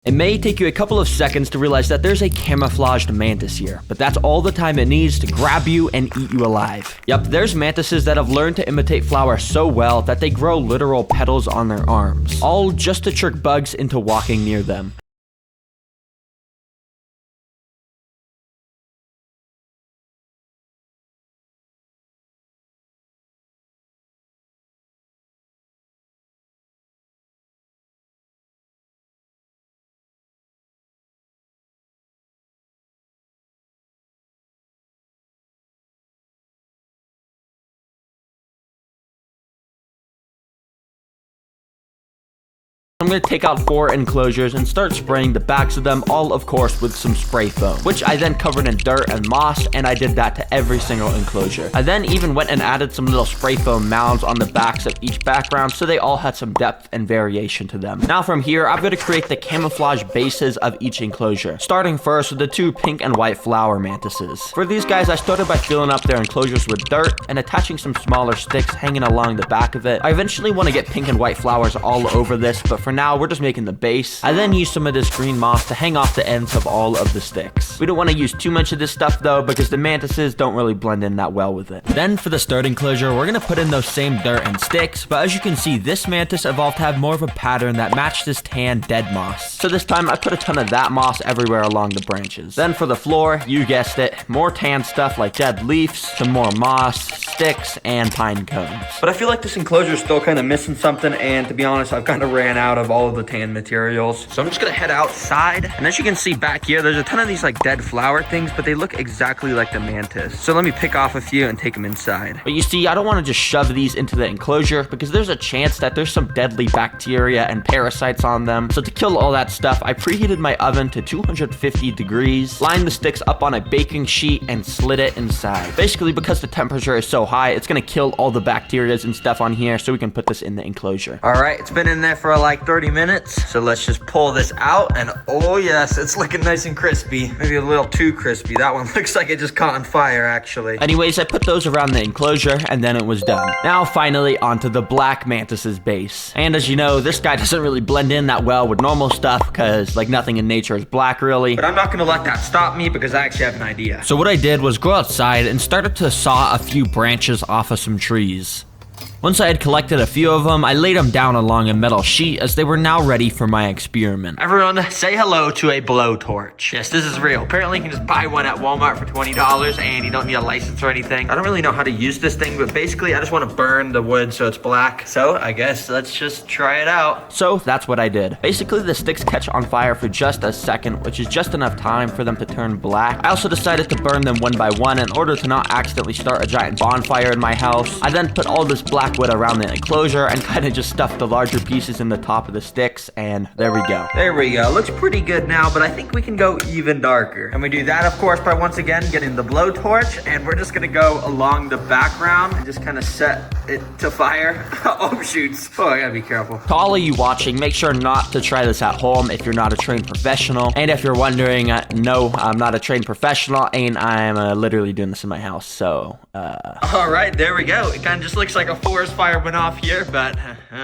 It may take you a couple of seconds to realize that there's a camouflaged mantis here, but that's all the time it needs to grab you and eat you alive. Yep, there's mantises that have learned to imitate flowers so well that they grow literal petals on their arms, all just to trick bugs into walking near them. I'm going to take out 4 enclosures and start spraying the backs of them, all of course with some spray foam, which I then covered in dirt and moss, and I did that to every single enclosure. I then even went and added some little spray foam mounds on the backs of each background so they all had some depth and variation to them. Now from here, I'm going to create the camouflage bases of each enclosure, starting first with the 2 pink and white flower mantises. For these guys, I started by filling up their enclosures with dirt and attaching some smaller sticks hanging along the back of it. I eventually want to get pink and white flowers all over this, but for now, we're just making the base. I then use some of this green moss to hang off the ends of all of the sticks. We don't want to use too much of this stuff though, because the mantises don't really blend in that well with it. Then for the third enclosure, we're gonna put in those same dirt and sticks, but as you can see, this mantis evolved to have more of a pattern that matched this tan dead moss. So this time I put a ton of that moss everywhere along the branches. Then for the floor, you guessed it, more tan stuff like dead leaves, some more moss, sticks, and pine cones. But I feel like this enclosure is still kind of missing something, and to be honest, I've kind of ran out of all of the tan materials. So I'm just gonna head outside, and as you can see back here, there's a ton of these like dead flower things, but they look exactly like the mantis. So let me pick off a few and take them inside. But you see, I don't want to just shove these into the enclosure because there's a chance that there's some deadly bacteria and parasites on them. So to kill all that stuff, I preheated my oven to 250 degrees, lined the sticks up on a baking sheet, and slid it inside. Basically, because the temperature is so high, it's gonna kill all the bacteria and stuff on here, so we can put this in the enclosure. All right, it's been in there for like 30 minutes. So let's just pull this out, and oh yes, it's looking nice and crispy. Maybe a little too crispy. That one looks like it just caught on fire, actually. Anyways, I put those around the enclosure, and then it was done. Now, finally, onto the black mantis's base. And as you know, this guy doesn't really blend in that well with normal stuff, because like nothing in nature is black, really. But I'm not gonna let that stop me, because I actually have an idea. So what I did was go outside and started to saw a few branches off of some trees. Once I had collected a few of them, I laid them down along a metal sheet as they were now ready for my experiment. Everyone, say hello to a blowtorch. Yes, this is real. Apparently you can just buy one at Walmart for $20 and you don't need a license or anything. I don't really know how to use this thing, but basically I just want to burn the wood so it's black. So I guess let's just try it out. So that's what I did. Basically the sticks catch on fire for just a second, which is just enough time for them to turn black. I also decided to burn them one by one in order to not accidentally start a giant bonfire in my house. I then put all this black wood around the enclosure and kind of just stuffed the larger pieces in the top of the sticks, and there we go. There we go. Looks pretty good now, but I think we can go even darker. And we do that, of course, by once again getting the blowtorch, and we're just gonna go along the background and just kind of set it to fire. Oh, shoots. Oh, I gotta be careful. To all of you watching, make sure not to try this at home if you're not a trained professional. And if you're wondering, no, I'm not a trained professional, and I'm literally doing this in my house, so, All right, there we go. It kind of just looks like a forest fire went off here, but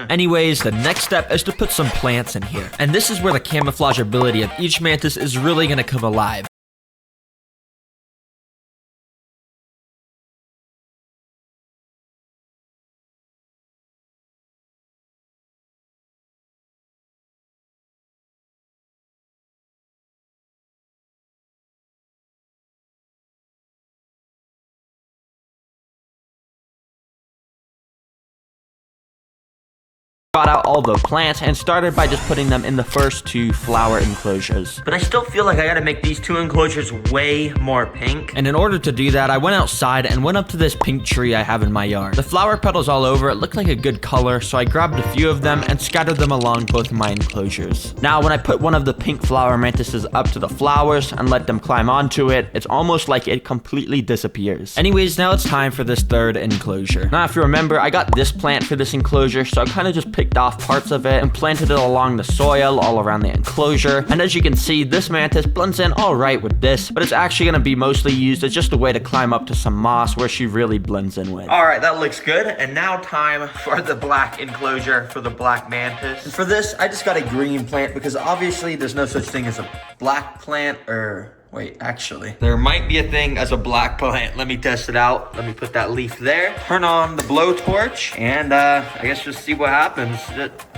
anyways, the next step is to put some plants in here. And this is where the camouflage ability of each mantis is really gonna come alive. Brought out all the plants and started by just putting them in the first 2 flower enclosures. But I still feel like I gotta make these 2 enclosures way more pink. And in order to do that, I went outside and went up to this pink tree I have in my yard. The flower petals all over, it looked like a good color, so I grabbed a few of them and scattered them along both of my enclosures. Now, when I put one of the pink flower mantises up to the flowers and let them climb onto it, it's almost like it completely disappears. Anyways, now it's time for this 3rd enclosure. Now, if you remember, I got this plant for this enclosure, so I kind of just picked picked off parts of it and planted it along the soil all around the enclosure. And as you can see, this mantis blends in all right with this, but it's actually going to be mostly used as just a way to climb up to some moss where she really blends in with. All right, that looks good. And now time for the black enclosure for the black mantis. And for this, I just got a green plant because obviously there's no such thing as a black plant, or wait, actually, there might be a thing as a black plant. Let me test it out. Let me put that leaf there. Turn on the blowtorch, and I guess just see what happens.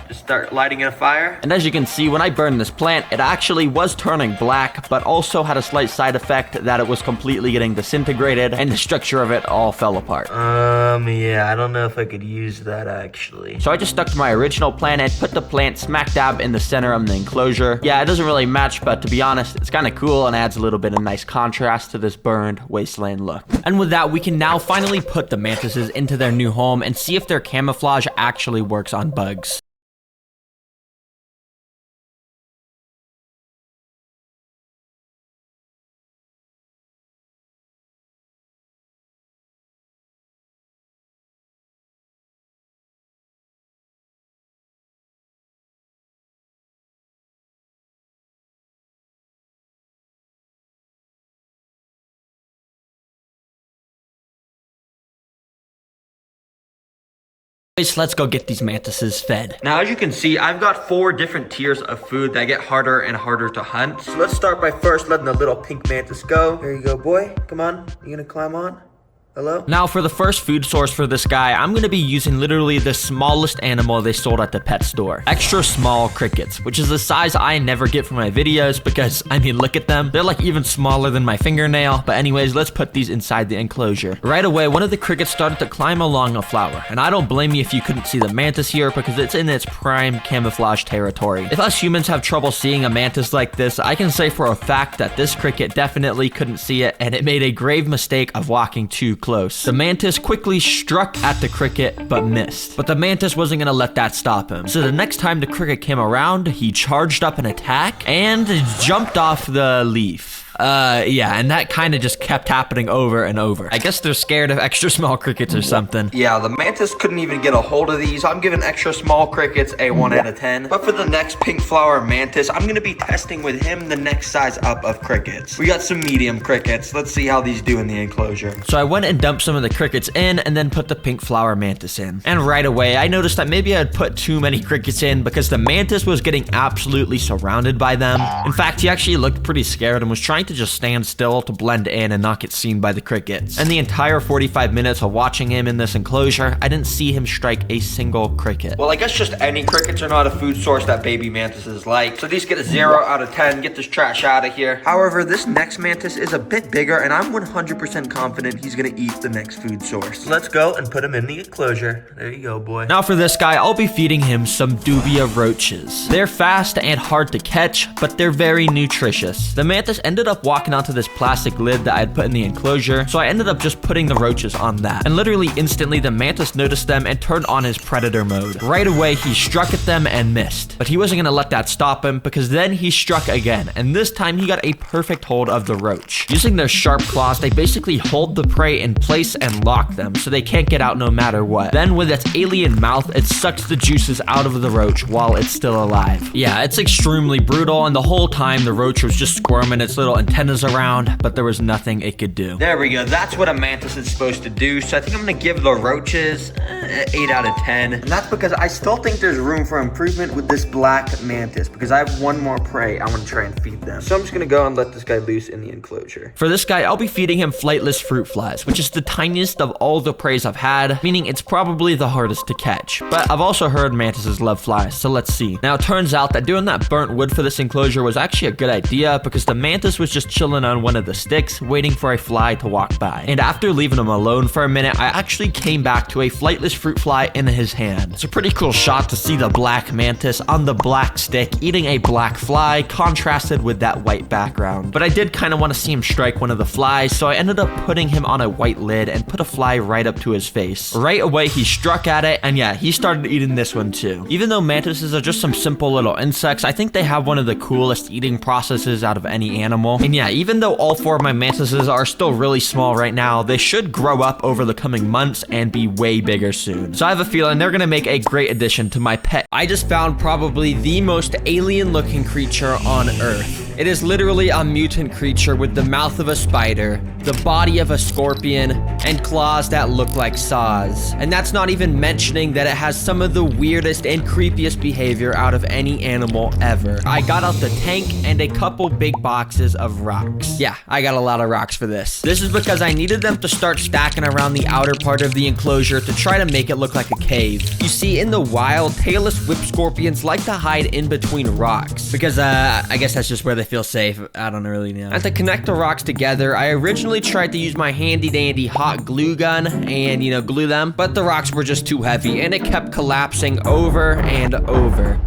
Just start lighting a fire. And as you can see, when I burned this plant, it actually was turning black, but also had a slight side effect that it was completely getting disintegrated, and the structure of it all fell apart. Yeah, I don't know if I could use that actually. So I just stuck to my original plan and put the plant smack dab in the center of the enclosure. Yeah, it doesn't really match, but to be honest, it's kind of cool and adds a little bit of nice contrast to this burned wasteland look. And with that, we can now finally put the mantises into their new home and see if their camouflage actually works on bugs. Let's go get these mantises fed. Now, as you can see, I've got 4 different tiers of food that get harder and harder to hunt. So let's start by first letting the little pink mantis go. Here you go, boy. Come on. You gonna climb on? Hello? Now, for the first food source for this guy, I'm going to be using literally the smallest animal they sold at the pet store. Extra small crickets, which is the size I never get for my videos because, I mean, look at them. They're like even smaller than my fingernail. But anyways, let's put these inside the enclosure. Right away, one of the crickets started to climb along a flower. And I don't blame you if you couldn't see the mantis here because it's in its prime camouflage territory. If us humans have trouble seeing a mantis like this, I can say for a fact that this cricket definitely couldn't see it, and it made a grave mistake of walking too close. The mantis quickly struck at the cricket, but missed. But the mantis wasn't gonna let that stop him. So the next time the cricket came around, he charged up an attack and jumped off the leaf. Yeah, and that kind of just kept happening over and over. I guess they're scared of extra small crickets or something. Yeah, the mantis couldn't even get a hold of these. I'm giving extra small crickets a 1 out of 10. But for the next pink flower mantis, I'm gonna be testing with him the next size up of crickets. We got some medium crickets. Let's see how these do in the enclosure. So I went and dumped some of the crickets in and then put the pink flower mantis in. And right away, I noticed that maybe I had put too many crickets in because the mantis was getting absolutely surrounded by them. In fact, he actually looked pretty scared and was trying to just stand still to blend in and not get seen by the crickets. And the entire 45 minutes of watching him in this enclosure, I didn't see him strike a single cricket. Well, I guess just any crickets are not a food source that baby mantises like. So these get a 0 out of 10. Get this trash out of here. However, this next mantis is a bit bigger and I'm 100% confident he's gonna eat the next food source. So let's go and put him in the enclosure. There you go, boy. Now for this guy, I'll be feeding him some dubia roaches. They're fast and hard to catch, but they're very nutritious. The mantis ended up walking onto this plastic lid that I had put in the enclosure, so I ended up just putting the roaches on that. And literally instantly, the mantis noticed them and turned on his predator mode. Right away, he struck at them and missed. But he wasn't gonna let that stop him because then he struck again, and this time he got a perfect hold of the roach. Using their sharp claws, they basically hold the prey in place and lock them so they can't get out no matter what. Then with its alien mouth, it sucks the juices out of the roach while it's still alive. Yeah, it's extremely brutal, and the whole time the roach was just squirming its little antennas around, but there was nothing it could do. There we go. That's what a mantis is supposed to do. So I think I'm gonna give the roaches 8 out of 10. And that's because I still think there's room for improvement with this black mantis because I have one more prey I want to try and feed them. So I'm just gonna go and let this guy loose in the enclosure. For this guy, I'll be feeding him flightless fruit flies, which is the tiniest of all the preys I've had, meaning it's probably the hardest to catch. But I've also heard mantises love flies, so let's see. Now it turns out that doing that burnt wood for this enclosure was actually a good idea because the mantis was just chilling on one of the sticks waiting for a fly to walk by. And after leaving him alone for a minute, I actually came back to a flightless fruit fly in his hand. It's a pretty cool shot to see the black mantis on the black stick eating a black fly contrasted with that white background. But I did kind of want to see him strike one of the flies, so I ended up putting him on a white lid and put a fly right up to his face. Right away, he struck at it, and yeah, he started eating this one too. Even though mantises are just some simple little insects, I think they have one of the coolest eating processes out of any animal. small. And yeah, even though all 4 of my mantises are still really small right now, they should grow up over the coming months and be way bigger soon. So I have a feeling they're gonna make a great addition to my pet. I just found probably the most alien looking creature on Earth. It is literally a mutant creature with the mouth of a spider, the body of a scorpion, and claws that look like saws. And that's not even mentioning that it has some of the weirdest and creepiest behavior out of any animal ever. I got out the tank and a couple big boxes of rocks. Yeah, I got a lot of rocks for this. This is because I needed them to start stacking around the outer part of the enclosure to try to make it look like a cave. You see, in the wild, tailless whip scorpions like to hide in between rocks because I guess that's just where they feel safe. I don't really know. And to connect the rocks together, I originally tried to use my handy dandy hot glue gun and, you know, glue them, but the rocks were just too heavy and it kept collapsing over and over.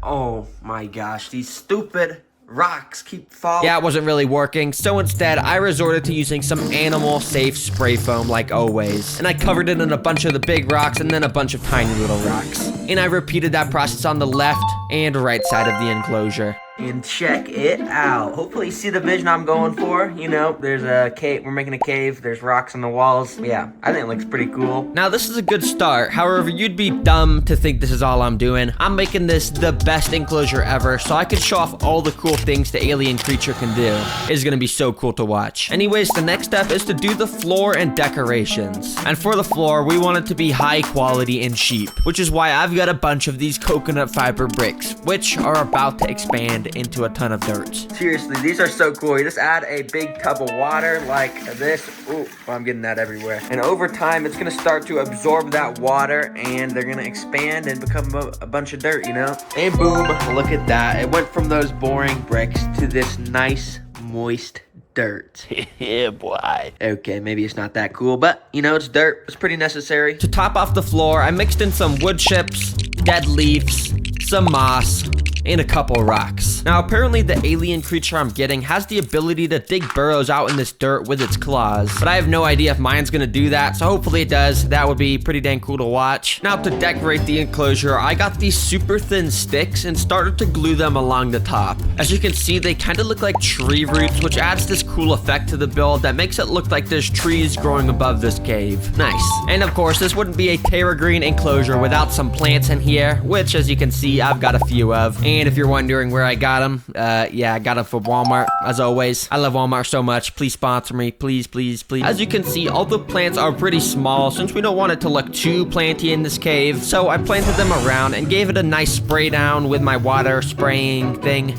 Oh my gosh, these stupid rocks keep falling. Yeah, it wasn't really working, so instead I resorted to using some animal safe spray foam like always, and I covered it in a bunch of the big rocks and then a bunch of tiny little rocks, and I repeated that process on the left and right side of the enclosure. And check it out. Hopefully you see the vision I'm going for. You know, there's a cave. We're making a cave. There's rocks on the walls. Yeah, I think it looks pretty cool. Now, this is a good start. However, you'd be dumb to think this is all I'm doing. I'm making this the best enclosure ever, so I can show off all the cool things the alien creature can do. It's gonna be so cool to watch. Anyways, the next step is to do the floor and decorations. And for the floor, we want it to be high quality and cheap, which is why I've got a bunch of these coconut fiber bricks, which are about to expand into a ton of dirt. Seriously, these are so cool. You just add a big tub of water like this. Ooh, I'm getting that everywhere. And over time, it's gonna start to absorb that water and they're gonna expand and become a bunch of dirt, you know? And boom, look at that. It went from those boring bricks to this nice, moist dirt. Yeah, boy. Okay, maybe it's not that cool, but you know, it's dirt. It's pretty necessary. To top off the floor, I mixed in some wood chips, dead leaves, some moss, and a couple rocks. Now, apparently the alien creature I'm getting has the ability to dig burrows out in this dirt with its claws, but I have no idea if mine's gonna do that, so hopefully it does. That would be pretty dang cool to watch. Now, to decorate the enclosure, I got these super thin sticks and started to glue them along the top. As you can see, they kind of look like tree roots, which adds this cool effect to the build that makes it look like there's trees growing above this cave. Nice. And of course, this wouldn't be a Terra green enclosure without some plants in here, which as you can see, I've got a few of. And if you're wondering where I got them, yeah, I got them from Walmart, as always. I love Walmart so much. Please sponsor me. Please, please, please. As you can see, all the plants are pretty small since we don't want it to look too planty in this cave. So I planted them around and gave it a nice spray down with my water spraying thing.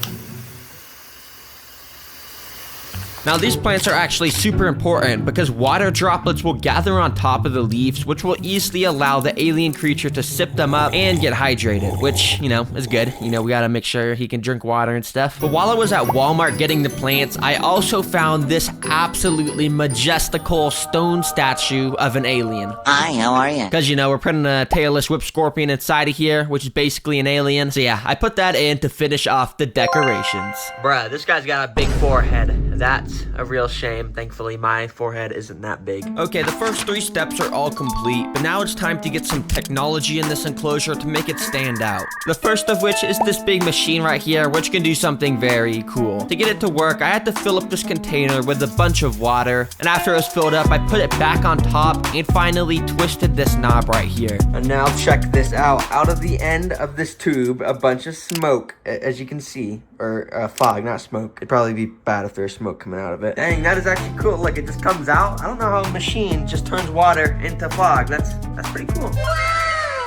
Now, these plants are actually super important because water droplets will gather on top of the leaves, which will easily allow the alien creature to sip them up and get hydrated, which, you know, is good. You know, we gotta make sure he can drink water and stuff. But while I was at Walmart getting the plants, I also found this absolutely majestical stone statue of an alien. Hi, how are you? Because, you know, we're putting a tailless whip scorpion inside of here, which is basically an alien. So yeah, I put that in to finish off the decorations. Bruh, this guy's got a big forehead. That's a real shame. Thankfully, my forehead isn't that big. Okay, the first 3 steps are all complete, but now it's time to get some technology in this enclosure to make it stand out. The first of which is this big machine right here, which can do something very cool. To get it to work, I had to fill up this container with a bunch of water, and after it was filled up, I put it back on top and finally twisted this knob right here. And now check this out. Out of the end of this tube, a bunch of smoke, as you can see, or fog, not smoke. It'd probably be bad if there's smoke coming out of it. Dang, that is actually cool. Look, it just comes out. I don't know how a machine just turns water into fog. That's pretty cool.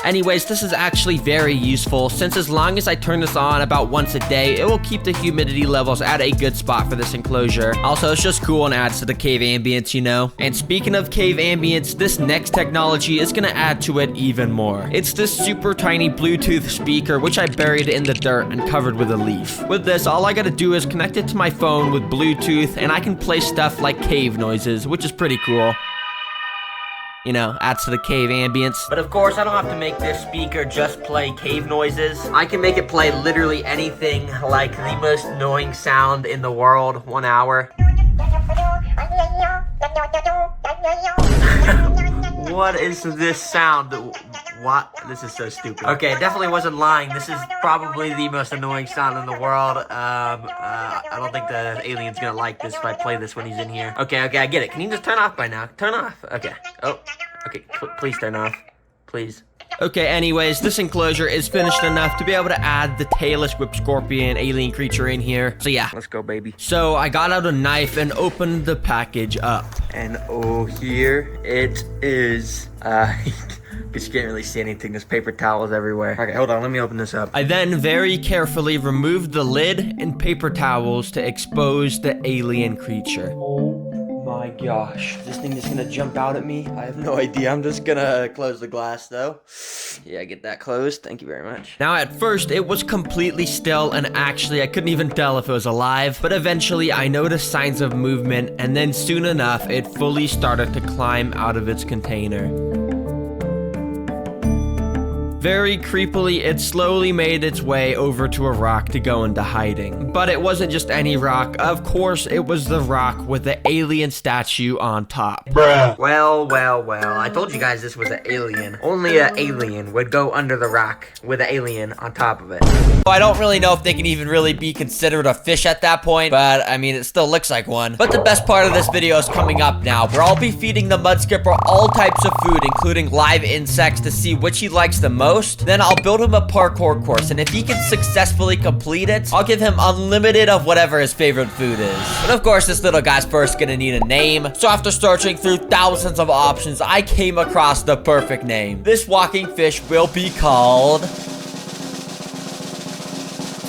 Anyways, this is actually very useful since as long as I turn this on about once a day, it will keep the humidity levels at a good spot for this enclosure. Also, it's just cool and adds to the cave ambience, you know? And speaking of cave ambience, this next technology is gonna add to it even more. It's this super tiny Bluetooth speaker, which I buried in the dirt and covered with a leaf. With this, all I gotta do is connect it to my phone with Bluetooth, and I can play stuff like cave noises, which is pretty cool. You know, adds to the cave ambience. But of course, I don't have to make this speaker just play cave noises. I can make it play literally anything, like the most annoying sound in the world, 1 hour. What is this sound? What? This is so stupid. Okay, it definitely wasn't lying. This is probably the most annoying sound in the world. I don't think the alien's gonna like this if I play this when he's in here. Okay, I get it. Can you just turn off by now? Turn off. Okay. Oh, okay. Please turn off. Please. Okay, anyways, this enclosure is finished enough to be able to add the tailless whip scorpion alien creature in here. So yeah. Let's go, baby. So I got out a knife and opened the package up. And oh, here it is. Because you can't really see anything. There's paper towels everywhere. Okay, hold on. Let me open this up. I then very carefully removed the lid and paper towels to expose the alien creature. Oh my gosh. This thing is gonna jump out at me. I have no idea. I'm just gonna close the glass though. Yeah, get that closed. Thank you very much. Now at first it was completely still and actually I couldn't even tell if it was alive. But eventually I noticed signs of movement and then soon enough it fully started to climb out of its container. Very creepily, it slowly made its way over to a rock to go into hiding. But it wasn't just any rock. Of course, it was the rock with the alien statue on top. Bruh. Well. I told you guys this was an alien. Only an alien would go under the rock with an alien on top of it. I don't really know if they can even really be considered a fish at that point, but I mean, it still looks like one. But the best part of this video is coming up now, where I'll be feeding the mud skipper all types of food, including live insects, to see which he likes the most. Then I'll build him a parkour course, and if he can successfully complete it, I'll give him unlimited of whatever his favorite food is. But of course, this little guy's first gonna need a name. So after searching through thousands of options, I came across the perfect name. This walking fish will be called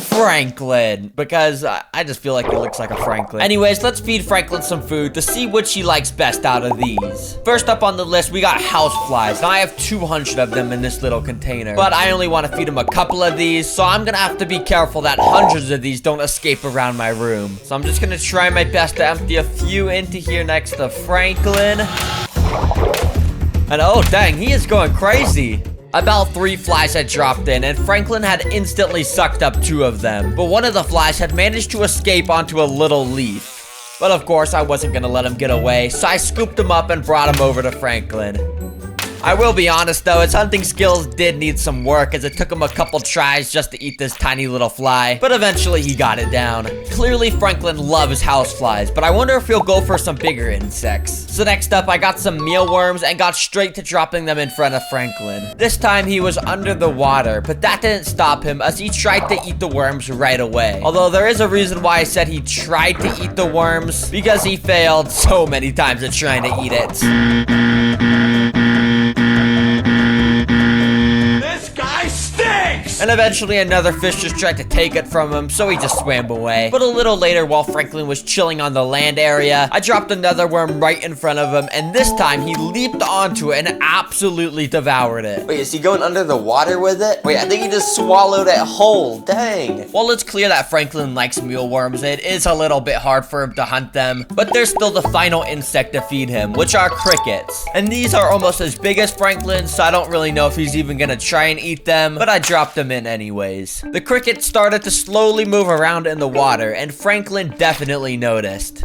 Franklin, because I just feel like he looks like a Franklin. Anyways, let's feed Franklin some food to see which he likes best out of these. First up on the list, we got houseflies. Now I have 200 of them in this little container, but I only want to feed him a couple of these, so I'm gonna have to be careful that hundreds of these don't escape around my room. So I'm just gonna try my best to empty a few into here next to Franklin. And oh dang, he is going crazy. About 3 flies had dropped in, and Franklin had instantly sucked up 2 of them. But one of the flies had managed to escape onto a little leaf. But of course, I wasn't gonna let him get away, so I scooped him up and brought him over to Franklin. I will be honest though, his hunting skills did need some work, as it took him a couple tries just to eat this tiny little fly, but eventually he got it down. Clearly Franklin loves houseflies, but I wonder if he'll go for some bigger insects. So next up, I got some mealworms and got straight to dropping them in front of Franklin. This time he was under the water, but that didn't stop him, as he tried to eat the worms right away. Although there is a reason why I said he tried to eat the worms, because he failed so many times at trying to eat it. And eventually another fish just tried to take it from him, so he just swam away. But a little later, while Franklin was chilling on the land area, I dropped another worm right in front of him, and this time he leaped onto it and absolutely devoured it. Wait, is he going under the water with it? Wait, I think he just swallowed it whole. Dang. While it's clear that Franklin likes mealworms, it is a little bit hard for him to hunt them, but there's still the final insect to feed him, which are crickets. And these are almost as big as Franklin's, so I don't really know if he's even gonna try and eat them, but I dropped them in anyways. The cricket started to slowly move around in the water, and Franklin definitely noticed.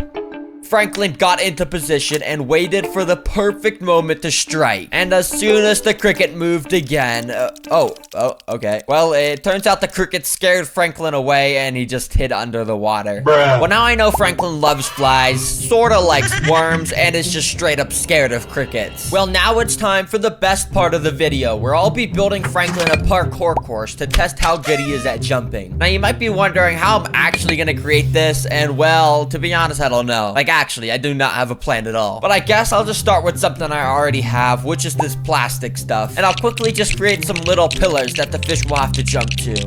Franklin got into position and waited for the perfect moment to strike. And as soon as the cricket moved again, okay. Well, it turns out the cricket scared Franklin away and he just hid under the water. Bruh. Well, now I know Franklin loves flies, sorta likes worms, and is just straight up scared of crickets. Well, now it's time for the best part of the video, where I'll be building Franklin a parkour course to test how good he is at jumping. Now, you might be wondering how I'm actually gonna create this, and well, to be honest, I don't know. Like, actually, I do not have a plan at all. But I guess I'll just start with something I already have, which is this plastic stuff. And I'll quickly just create some little pillars that the fish will have to jump to.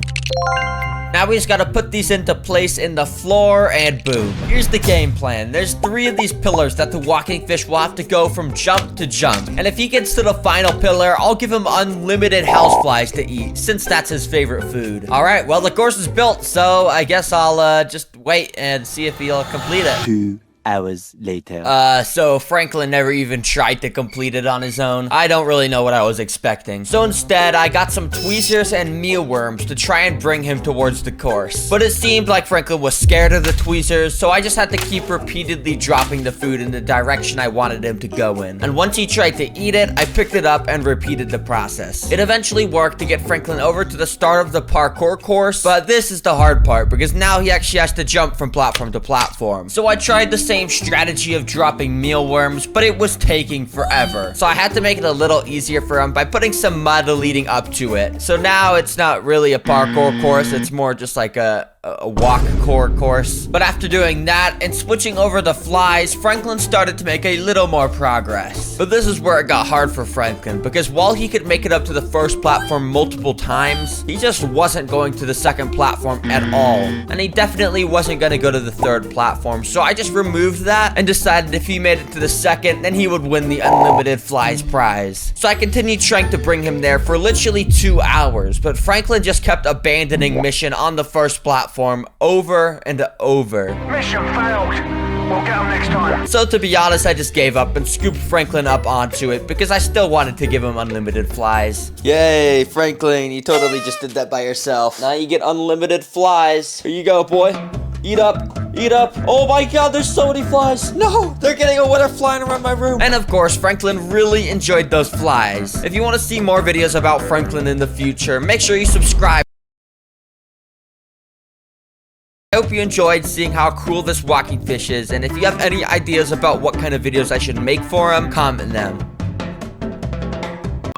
Now we just gotta put these into place in the floor, and boom. Here's the game plan. There's 3 of these pillars that the walking fish will have to go from jump to jump. And if he gets to the final pillar, I'll give him unlimited houseflies to eat, since that's his favorite food. Alright, well the course is built, so I guess I'll just wait and see if he'll complete it. 2 hours later. So Franklin never even tried to complete it on his own. I don't really know what I was expecting. So instead, I got some tweezers and mealworms to try and bring him towards the course. But it seemed like Franklin was scared of the tweezers, so I just had to keep repeatedly dropping the food in the direction I wanted him to go in. And once he tried to eat it, I picked it up and repeated the process. It eventually worked to get Franklin over to the start of the parkour course, but this is the hard part because now he actually has to jump from platform to platform. So I tried the same strategy of dropping mealworms, but it was taking forever. So I had to make it a little easier for him by putting some mud leading up to it. So now it's not really a parkour course, it's more just like a walk course. But after doing that and switching over the flies, Franklin started to make a little more progress. But this is where it got hard for Franklin, because while he could make it up to the first platform multiple times, he just wasn't going to the second platform at all. And he definitely wasn't going to go to the third platform. So I just removed that and decided if he made it to the second, then he would win the unlimited flies prize. So I continued trying to bring him there for literally 2 hours, but Franklin just kept abandoning mission on the first platform over and over. Mission failed. We'll get them next time. So to be honest, I just gave up and scooped Franklin up onto it because I still wanted to give him unlimited flies. Yay, Franklin, you totally just did that by yourself. Now you get unlimited flies. Here you go, boy. Eat up. Eat up. Oh my god, there's so many flies. No, they're getting away. They're flying around my room. And of course, Franklin really enjoyed those flies. If you want to see more videos about Franklin in the future, make sure you subscribe. I hope you enjoyed seeing how cool this walking fish is, and if you have any ideas about what kind of videos I should make for him, comment them.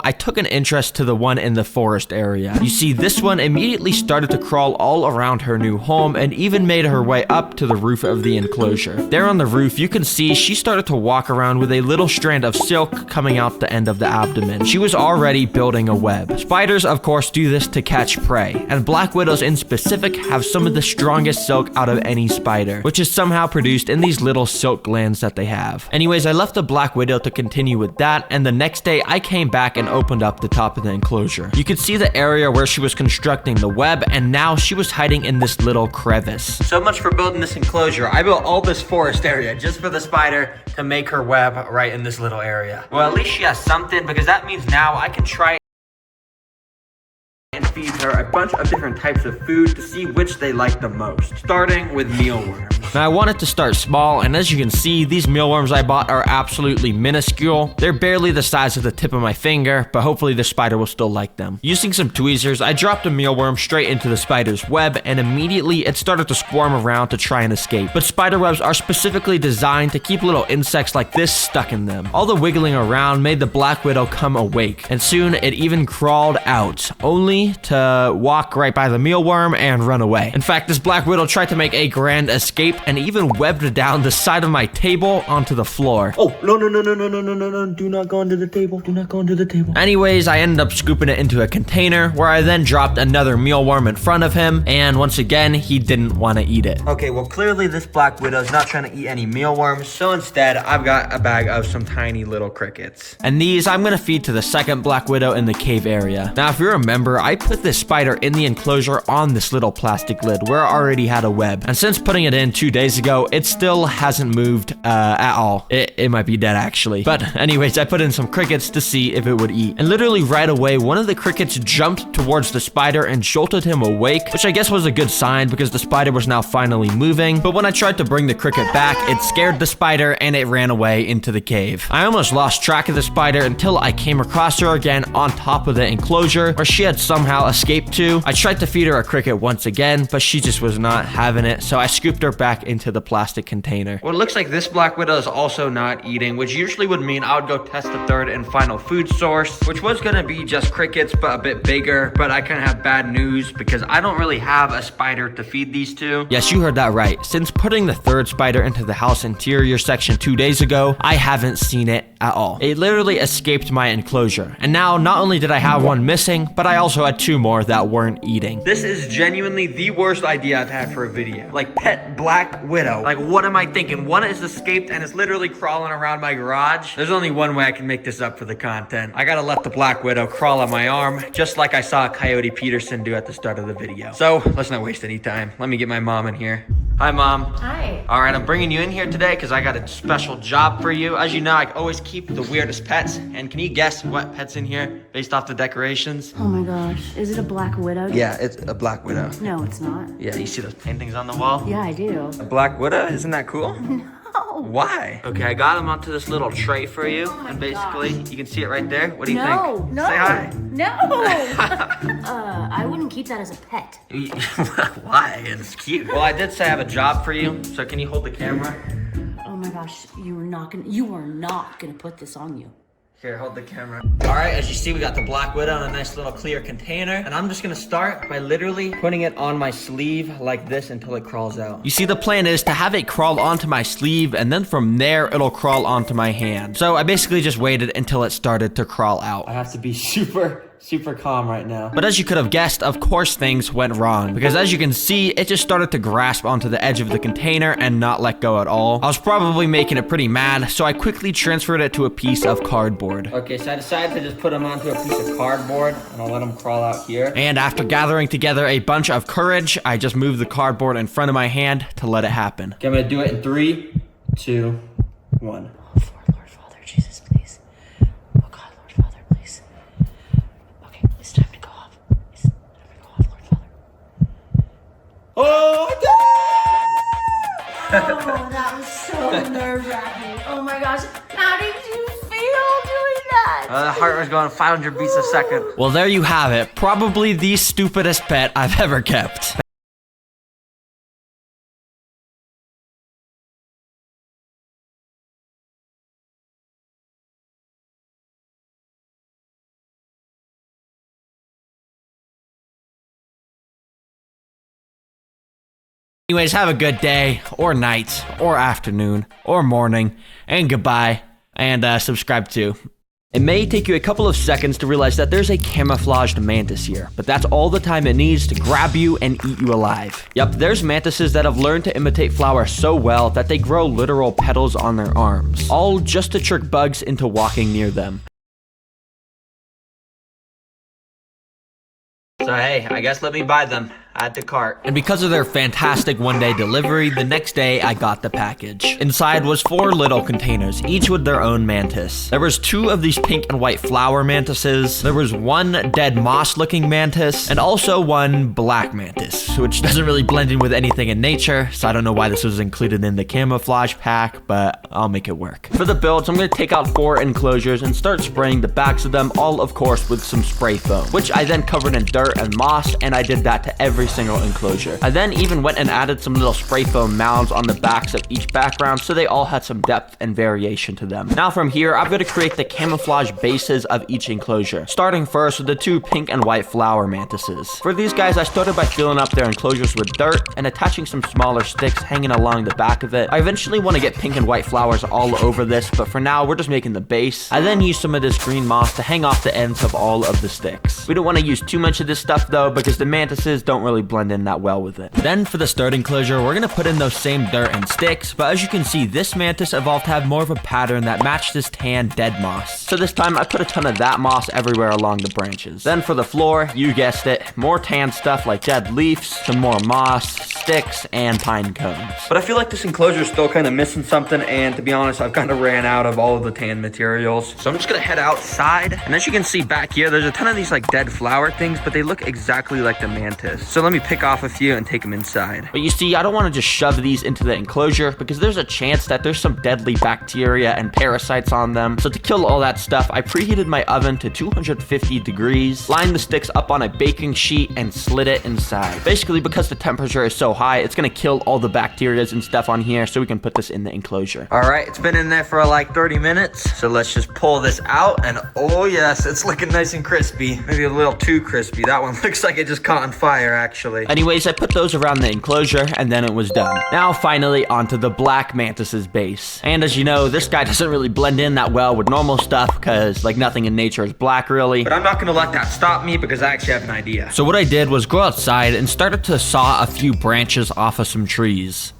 I took an interest to the one in the forest area. You see, this one immediately started to crawl all around her new home and even made her way up to the roof of the enclosure. There on the roof, you can see she started to walk around with a little strand of silk coming out the end of the abdomen. She was already building a web. Spiders, of course, do this to catch prey, and black widows in specific have some of the strongest silk out of any spider, which is somehow produced in these little silk glands that they have. Anyways, I left the black widow to continue with that, and the next day I came back and opened up the top of the enclosure. You could see the area where she was constructing the web, and now she was hiding in this little crevice. So much for building this enclosure. I built all this forest area just for the spider to make her web right in this little area. Well, at least she has something, because that means now I can try and feed her a bunch of different types of food to see which they like the most, starting with mealworms. Now I wanted to start small, and as you can see, these mealworms I bought are absolutely minuscule. They're barely the size of the tip of my finger, but hopefully the spider will still like them. Using some tweezers, I dropped a mealworm straight into the spider's web, and immediately it started to squirm around to try and escape. But spider webs are specifically designed to keep little insects like this stuck in them. All the wiggling around made the black widow come awake, and soon it even crawled out, only to walk right by the mealworm and run away. In fact, this black widow tried to make a grand escape and even webbed down the side of my table onto the floor. Oh, no, do not go under the table. Do not go under the table. Anyways, I ended up scooping it into a container where I then dropped another mealworm in front of him, and once again, he didn't want to eat it. Okay, well, clearly this black widow's not trying to eat any mealworms, so instead, I've got a bag of some tiny little crickets. And these I'm gonna feed to the second black widow in the cave area. Now, if you remember, I put this spider in the enclosure on this little plastic lid where I already had a web. And since putting it in 2 days ago, it still hasn't moved at all. It might be dead actually. But anyways, I put in some crickets to see if it would eat. And literally right away, one of the crickets jumped towards the spider and jolted him awake, which I guess was a good sign because the spider was now finally moving. But when I tried to bring the cricket back, it scared the spider and it ran away into the cave. I almost lost track of the spider until I came across her again on top of the enclosure where she had somehow escaped to. I tried to feed her a cricket once again, but she just was not having it, so I scooped her back into the plastic container. Well, it looks like this black widow is also not eating, which usually would mean I would go test the third and final food source, which was gonna be just crickets, but a bit bigger. But I kind of have bad news because I don't really have a spider to feed these to. Yes, you heard that right. Since putting the third spider into the house interior section 2 days ago, I haven't seen it at all. It literally escaped my enclosure. And now, not only did I have one missing, but I also had 2 more that weren't eating. This is genuinely the worst idea I've had for a video. Like, pet black widow. Like, what am I thinking? One is escaped and is literally crawling around my garage. There's only one way I can make this up for the content. I gotta let the black widow crawl on my arm, just like I saw Coyote Peterson do at the start of the video. So, let's not waste any time. Let me get my mom in here. Hi, Mom. Hi. All right, I'm bringing you in here today because I got a special job for you. As you know, I always keep the weirdest pets. And can you guess what pet's in here based off the decorations? Oh my gosh. Is it a black widow? Yeah, it's a black widow. No, it's not. Yeah, you see those paintings on the wall? Yeah, I do. A black widow? Isn't that cool? No. Why? Okay, I got him onto this little tray for you. And basically, you can see it right there. What do you No, think? no. Say hi. No. I wouldn't keep that as a pet. Why? It's cute. Well, I did say I have a job for you. So can you hold the camera? Oh my gosh, you are not gonna put this on you. Here, hold the camera. All right, as you see, we got the black widow in a nice little clear container. And I'm just gonna start by literally putting it on my sleeve like this until it crawls out. You see, the plan is to have it crawl onto my sleeve, and then from there, it'll crawl onto my hand. So I basically just waited until it started to crawl out. I have to be super calm right now. But as you could have guessed, of course things went wrong. Because as you can see, it just started to grasp onto the edge of the container and not let go at all. I was probably making it pretty mad, so I quickly transferred it to a piece of cardboard. Okay, so I decided to just put him onto a piece of cardboard, and I'll let him crawl out here. And after gathering together a bunch of courage, I just moved the cardboard in front of my hand to let it happen. Okay, I'm gonna do it in 3, 2, 1. Oh, Lord Father, Jesus, please. Oh God, Lord Father, please. Okay, it's time to go off. It's time to go off, Lord Father. Oh, Oh, that was so nerve-wracking. Oh my gosh, how did you feel doing that? The heart was going 500 beats a second. Well, there you have it. Probably the stupidest pet I've ever kept. Anyways, have a good day, or night, or afternoon, or morning, and goodbye, and subscribe too. It may take you a couple of seconds to realize that there's a camouflaged mantis here, but that's all the time it needs to grab you and eat you alive. Yep, there's mantises that have learned to imitate flowers so well that they grow literal petals on their arms, all just to trick bugs into walking near them. So hey, I guess let me buy them. Add to cart. And because of their fantastic one-day delivery, the next day I got the package. Inside was 4 little containers, each with their own mantis. There was 2 of these pink and white flower mantises. There was 1 dead moss-looking mantis, and also 1 black mantis, which doesn't really blend in with anything in nature, so I don't know why this was included in the camouflage pack, but I'll make it work. For the builds, I'm going to take out 4 enclosures and start spraying the backs of them, all of course with some spray foam, which I then covered in dirt and moss, and I did that to every single enclosure. I then even went and added some little spray foam mounds on the backs of each background so they all had some depth and variation to them. Now from here, I'm going to create the camouflage bases of each enclosure, starting first with the 2 pink and white flower mantises. For these guys, I started by filling up their enclosures with dirt and attaching some smaller sticks hanging along the back of it. I eventually want to get pink and white flowers all over this, but for now, we're just making the base. I then used some of this green moss to hang off the ends of all of the sticks. We don't want to use too much of this stuff though, because the mantises don't really blend in that well with it. Then for the start enclosure, we're gonna put in those same dirt and sticks, but as you can see, this mantis evolved to have more of a pattern that matched this tan dead moss. So this time I put a ton of that moss everywhere along the branches. Then for the floor, you guessed it, more tan stuff like dead leaves, some more moss, sticks, and pine cones. But I feel like this enclosure is still kind of missing something, and to be honest, I've kind of ran out of all of the tan materials. So I'm just gonna head outside, and as you can see back here, there's a ton of these like dead flower things, but they look exactly like the mantis. So let me pick off a few and take them inside. But you see, I don't want to just shove these into the enclosure because there's a chance that there's some deadly bacteria and parasites on them. So to kill all that stuff, I preheated my oven to 250 degrees, lined the sticks up on a baking sheet, and slid it inside. Basically, because the temperature is so high, it's gonna kill all the bacterias and stuff on here, so we can put this in the enclosure. All right, it's been in there for like 30 minutes, so let's just pull this out, and oh yes, it's looking nice and crispy. Maybe a little too crispy. That one looks like it just caught on fire, actually. Anyways, I put those around the enclosure, and then it was done. Now, finally, onto the black mantis's base. And as you know, this guy doesn't really blend in that well with normal stuff, because like nothing in nature is black, really. But I'm not gonna let that stop me, because I actually have an idea. So what I did was go outside and started to saw a few branches off of some trees.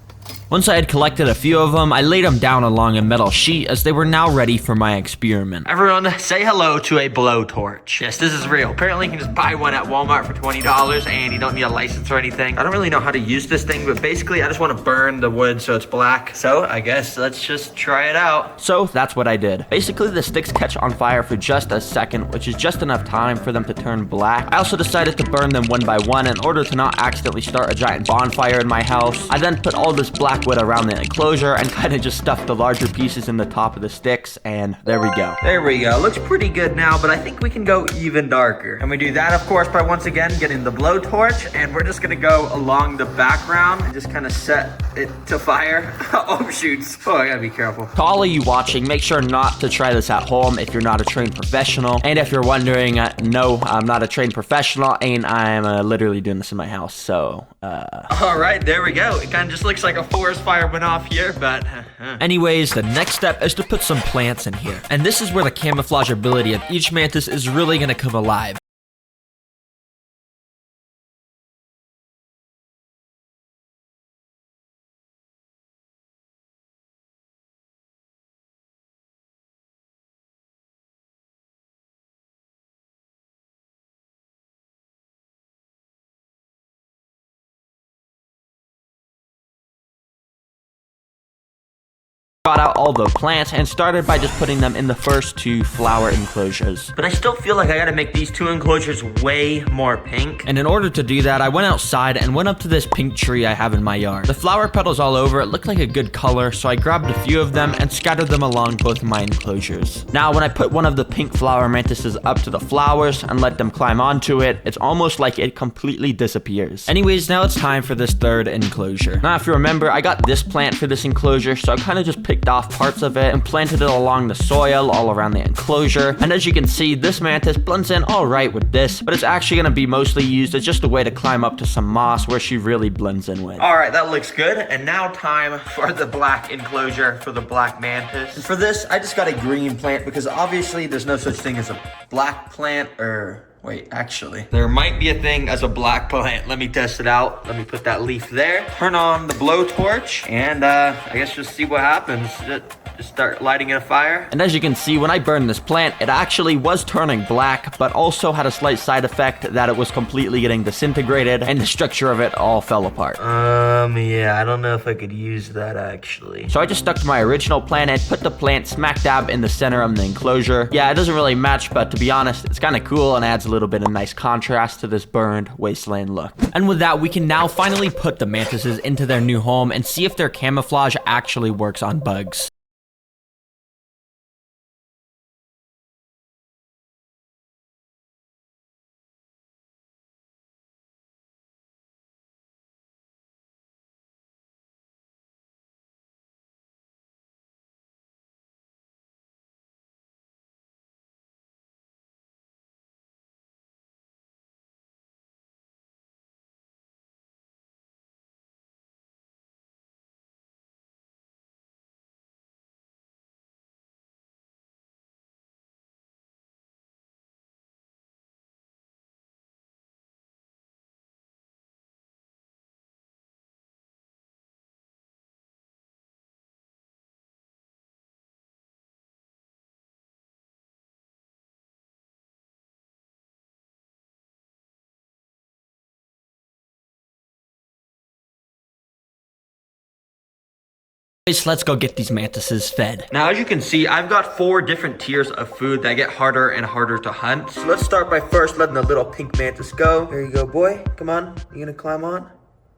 Once I had collected a few of them, I laid them down along a metal sheet as they were now ready for my experiment. Everyone, say hello to a blowtorch. Yes, this is real. Apparently, you can just buy one at Walmart for $20, and you don't need a license or anything. I don't really know how to use this thing, but basically, I just want to burn the wood so it's black. So, I guess let's just try it out. So that's what I did. Basically, the sticks catch on fire for just a second, which is just enough time for them to turn black. I also decided to burn them one by one in order to not accidentally start a giant bonfire in my house. I then put all this black wood around the enclosure and kind of just stuffed the larger pieces in the top of the sticks, and there we go. There we go. Looks pretty good now, but I think we can go even darker. And we do that, of course, by once again getting the blowtorch, and we're just gonna go along the background and just kind of set it to fire. Oh, shoots. Oh, I gotta be careful. To all of you watching, make sure not to try this at home if you're not a trained professional. And if you're wondering, no, I'm not a trained professional, and I'm literally doing this in my house, so, All right, there we go. It kind of just looks like a forest fire went off here, but... Anyways, the next step is to put some plants in here. And this is where the camouflage ability of each mantis is really gonna come alive. got out all the plants and started by just putting them in the first 2 flower enclosures. But I still feel like I gotta make these 2 enclosures way more pink. And in order to do that, I went outside and went up to this pink tree I have in my yard. The flower petals all over it looked like a good color, so I grabbed a few of them and scattered them along both of my enclosures. Now, when I put one of the pink flower mantises up to the flowers and let them climb onto it, it's almost like it completely disappears. Anyways, now it's time for this 3rd enclosure. Now, if you remember, I got this plant for this enclosure, so I kind of just picked off parts of it and planted it along the soil all around the enclosure. And as you can see, this mantis blends in all right with this, but it's actually going to be mostly used as just a way to climb up to some moss where she really blends in with. All right, that looks good. And now time for the black enclosure for the black mantis. And for this, I just got a green plant because obviously there's no such thing as a black plant or... Wait, actually, there might be a thing as a black plant. Let me test it out. Let me put that leaf there. Turn on the blowtorch, and I guess just see what happens. Just start lighting it a fire. And as you can see, when I burned this plant, it actually was turning black, but also had a slight side effect that it was completely getting disintegrated, and the structure of it all fell apart. Yeah, I don't know if I could use that actually. So I just stuck to my original plan and put the plant smack dab in the center of the enclosure. Yeah, it doesn't really match, but to be honest, it's kind of cool and adds a little bit of nice contrast to this burned wasteland look. And with that, we can now finally put the mantises into their new home and see if their camouflage actually works on bugs. Let's go get these mantises fed. Now, as you can see, I've got 4 different tiers of food that get harder and harder to hunt. So let's start by first letting the little pink mantis go. There you go, boy. Come on. You gonna climb on?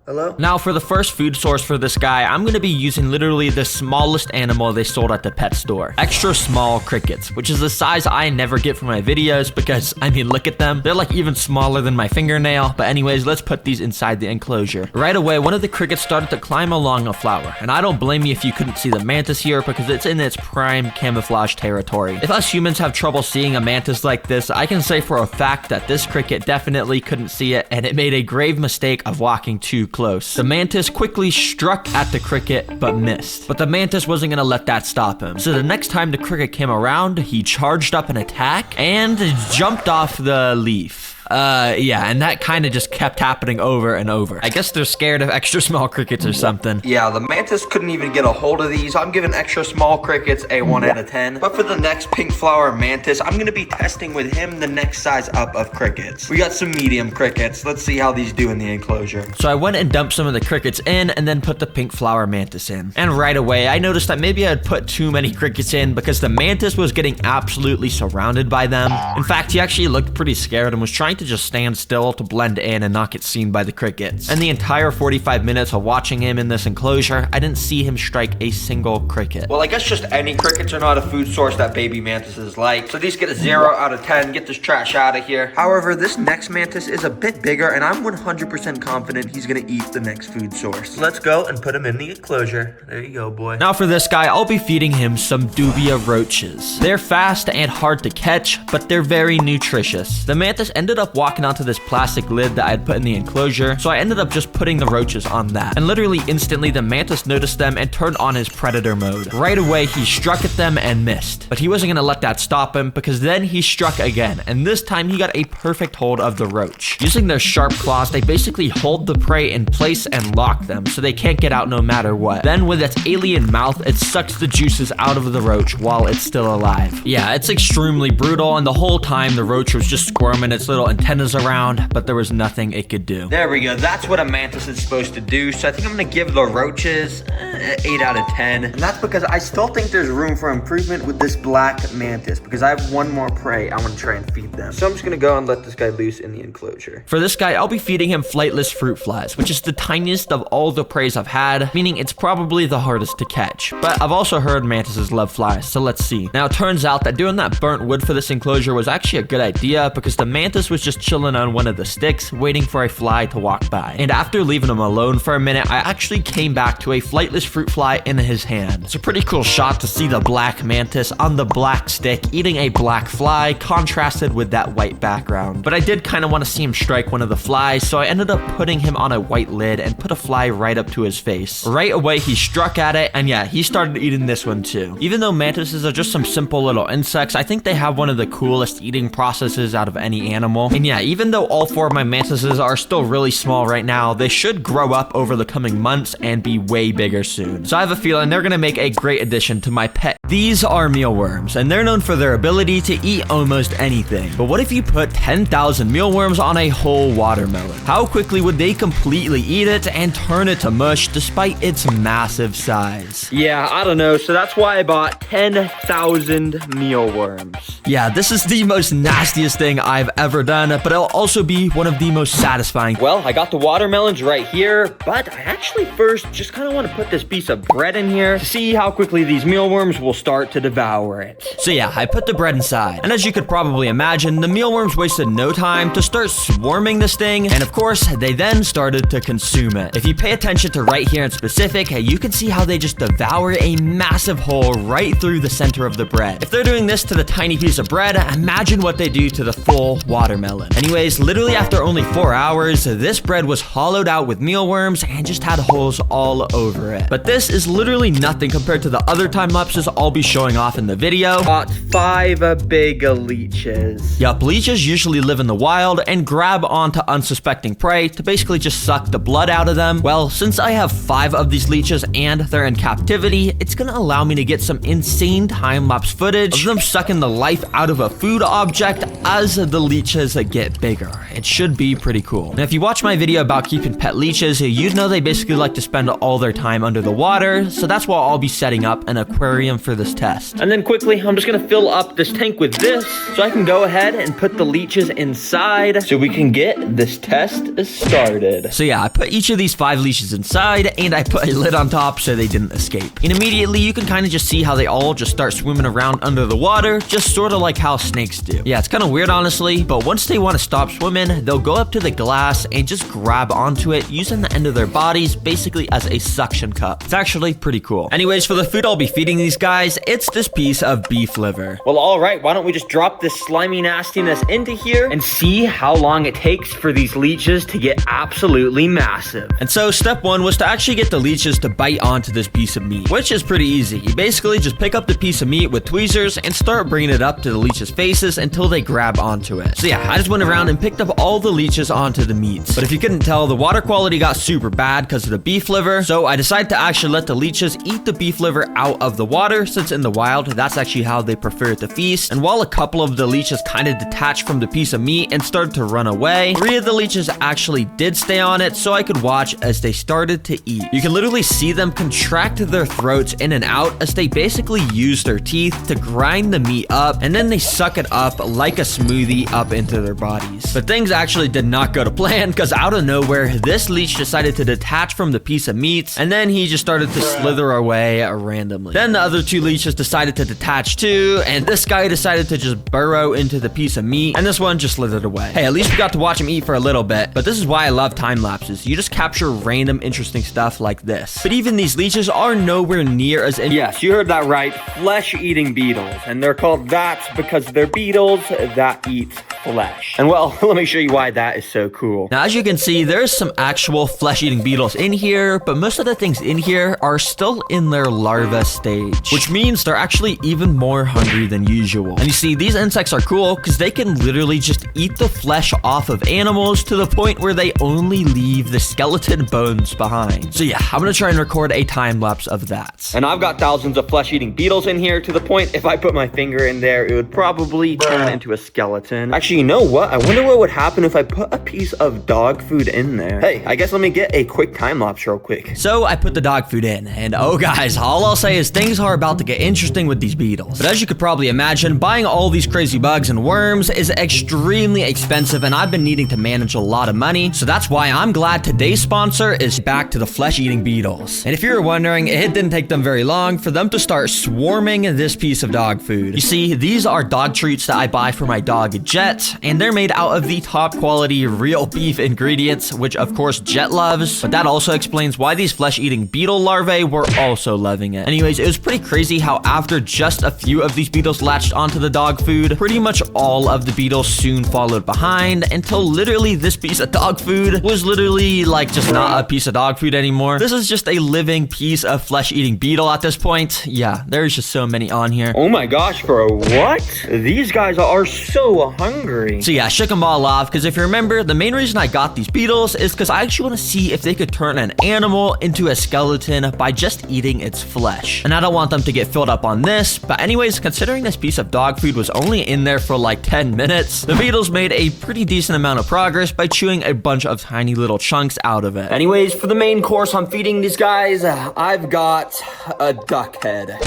Hello? Now, for the first food source for this guy, I'm going to be using literally the smallest animal they sold at the pet store. Extra small crickets, which is the size I never get for my videos because, I mean, look at them. They're like even smaller than my fingernail. But anyways, let's put these inside the enclosure. Right away, one of the crickets started to climb along a flower. And I don't blame you if you couldn't see the mantis here because it's in its prime camouflage territory. If us humans have trouble seeing a mantis like this, I can say for a fact that this cricket definitely couldn't see it, and it made a grave mistake of walking too close. The mantis quickly struck at the cricket, but missed. But the mantis wasn't gonna let that stop him. So the next time the cricket came around, he charged up an attack and jumped off the leaf. Yeah, and that kind of just kept happening over and over. I guess they're scared of extra small crickets or something. Yeah, the mantis couldn't even get a hold of these. I'm giving extra small crickets a 1 out of 10. But for the next pink flower mantis, I'm gonna be testing with him the next size up of crickets. We got some medium crickets. Let's see how these do in the enclosure. So I went and dumped some of the crickets in and then put the pink flower mantis in. And right away, I noticed that maybe I had put too many crickets in because the mantis was getting absolutely surrounded by them. In fact, he actually looked pretty scared and was trying to just stand still to blend in and not get seen by the crickets. And the entire 45 minutes of watching him in this enclosure, I didn't see him strike a single cricket. Well, I guess just any crickets are not a food source that baby mantises like. So these get a 0 out of 10. Get this trash out of here. However, this next mantis is a bit bigger and I'm 100% confident he's gonna eat the next food source. Let's go and put him in the enclosure. There you go, boy. Now for this guy, I'll be feeding him some dubia roaches. They're fast and hard to catch, but they're very nutritious. The mantis ended up walking onto this plastic lid that I had put in the enclosure, so I ended up just putting the roaches on that. And literally instantly, the mantis noticed them and turned on his predator mode. Right away, he struck at them and missed. But he wasn't gonna let that stop him because then he struck again, and this time he got a perfect hold of the roach. Using their sharp claws, they basically hold the prey in place and lock them so they can't get out no matter what. Then with its alien mouth, it sucks the juices out of the roach while it's still alive. Yeah, it's extremely brutal, and the whole time the roach was just squirming its little antennas around, but there was nothing it could do. There we go. That's what a mantis is supposed to do. So I think I'm gonna give the roaches 8 out of 10. And that's because I still think there's room for improvement with this black mantis because I have one more prey I want to try and feed them. So I'm just gonna go and let this guy loose in the enclosure. For this guy, I'll be feeding him flightless fruit flies, which is the tiniest of all the preys I've had, meaning it's probably the hardest to catch. But I've also heard mantises love flies, so let's see. Now it turns out that doing that burnt wood for this enclosure was actually a good idea because the mantis was just chilling on one of the sticks, waiting for a fly to walk by. And after leaving him alone for a minute, I actually came back to a flightless fruit fly in his hand. It's a pretty cool shot to see the black mantis on the black stick eating a black fly contrasted with that white background. But I did kind of want to see him strike one of the flies, so I ended up putting him on a white lid and put a fly right up to his face. Right away, he struck at it, and yeah, he started eating this one too. Even though mantises are just some simple little insects, I think they have one of the coolest eating processes out of any animal. And yeah, even though all 4 of my mantises are still really small right now, they should grow up over the coming months and be way bigger soon. So I have a feeling they're gonna make a great addition to my pet. These are mealworms, and they're known for their ability to eat almost anything. But what if you put 10,000 mealworms on a whole watermelon? How quickly would they completely eat it and turn it to mush despite its massive size? Yeah, I don't know. So that's why I bought 10,000 mealworms. Yeah, this is the most nastiest thing I've ever done, but it'll also be one of the most satisfying. Well, I got the watermelons right here, but I actually first just kind of want to put this piece of bread in here to see how quickly these mealworms will start to devour it. So yeah, I put the bread inside, and as you could probably imagine, the mealworms wasted no time to start swarming this thing, and of course, they then started to consume it. If you pay attention to right here in specific, you can see how they just devour a massive hole right through the center of the bread. If they're doing this to the tiny piece of bread, imagine what they do to the full watermelon. Anyways, literally after only 4 hours, this bread was hollowed out with mealworms and just had holes all over it. But this is literally nothing compared to the other time lapses I'll be showing off in the video. Got 5 big leeches. Yup, leeches usually live in the wild and grab onto unsuspecting prey to basically just suck the blood out of them. Well, since I have 5 of these leeches and they're in captivity, it's gonna allow me to get some insane time-lapse footage of them sucking the life out of a food object as the leeches get bigger. It should be pretty cool. And if you watch my video about keeping pet leeches, you'd know they basically like to spend all their time under the water, so that's why I'll be setting up an aquarium for this test. And then quickly, I'm just gonna fill up this tank with this so I can go ahead and put the leeches inside so we can get this test started. So yeah, I put each of these 5 leeches inside and I put a lid on top so they didn't escape. And immediately you can kind of just see how they all just start swimming around under the water, just sort of like how snakes do. Yeah, it's kind of weird honestly, but once they want to stop swimming, they'll go up to the glass and just grab onto it using the end of their bodies basically as a suction cup. It's actually pretty cool. Anyways, for the food I'll be feeding these guys, it's this piece of beef liver. Well, alright, why don't we just drop this slimy nastiness into here and see how long it takes for these leeches to get absolutely massive. And so step 1 was to actually get the leeches to bite onto this piece of meat, which is pretty easy. You basically just pick up the piece of meat with tweezers and start bringing it up to the leeches' faces until they grab onto it. So yeah, I just went around and picked up all the leeches onto the meats. But if you couldn't tell, the water quality got super bad because of the beef liver, so I decided to actually let the leeches eat the beef liver out of the water, since in the wild, that's actually how they prefer to feast. And while a couple of the leeches kind of detached from the piece of meat and started to run away, 3 of the leeches actually did stay on it, so I could watch as they started to eat. You can literally see them contract their throats in and out as they basically use their teeth to grind the meat up, and then they suck it up like a smoothie up into their bodies. But things actually did not go to plan, because out of nowhere, this leech decided to detach from the piece of meat, and then he just started to slither away randomly. Then the other 2 leeches decided to detach too, and this guy decided to just burrow into the piece of meat, and this one just slithered away. Hey, at least we got to watch him eat for a little bit, but this is why I love time lapses. You just capture random interesting stuff like this. But even these leeches are nowhere near as Yes, you heard that right. Flesh-eating beetles. And they're called that because they're beetles that eat flesh. And well, let me show you why that is so cool. Now, as you can see, there's some actual flesh-eating beetles in here, but most of the things in here are still in their larva stage, which means they're actually even more hungry than usual. And you see, these insects are cool because they can literally just eat the flesh off of animals to the point where they only leave the skeleton bones behind. So yeah, I'm gonna try and record a time lapse of that. And I've got thousands of flesh-eating beetles in here to the point if I put my finger in there, it would probably turn into a skeleton. Actually, you know what? I wonder what would happen if I put a piece of dog food in there. Hey, I guess let me get a quick time lapse real quick. So I put the dog food in, and oh guys, all I'll say is things are about to get interesting with these beetles. But as you could probably imagine, buying all these crazy bugs and worms is extremely expensive, and I've been needing to manage a lot of money, so that's why I'm glad today's sponsor is back to the flesh-eating beetles. And if you were wondering, it didn't take them very long for them to start swarming this piece of dog food. You see, these are dog treats that I buy for my dog Jet, and they're made out of the top quality real beef ingredients, which of course Jet loves, but that also explains why these flesh-eating beetle larvae were also loving it. Anyways, it was pretty crazy how after just a few of these beetles latched onto the dog food, pretty much all of the beetles soon followed behind, until literally this piece of dog food was literally like just not a piece of dog food anymore. This is just a living piece of flesh-eating beetle at this point. Yeah, there's just so many on here. Oh my gosh, bro, what? These guys are so hungry. So yeah, I shook them all off, because if you remember, the main reason I got these beetles is because I actually want to see if they could turn an animal into a skeleton by just eating its flesh. And I don't want them to get filled up on this, but anyways, considering this piece of dog food was only in there for like 10 minutes, the beetles made a pretty decent amount of progress by chewing a bunch of tiny little chunks out of it. Anyways, for the main course I'm feeding these guys, I've got a duck head.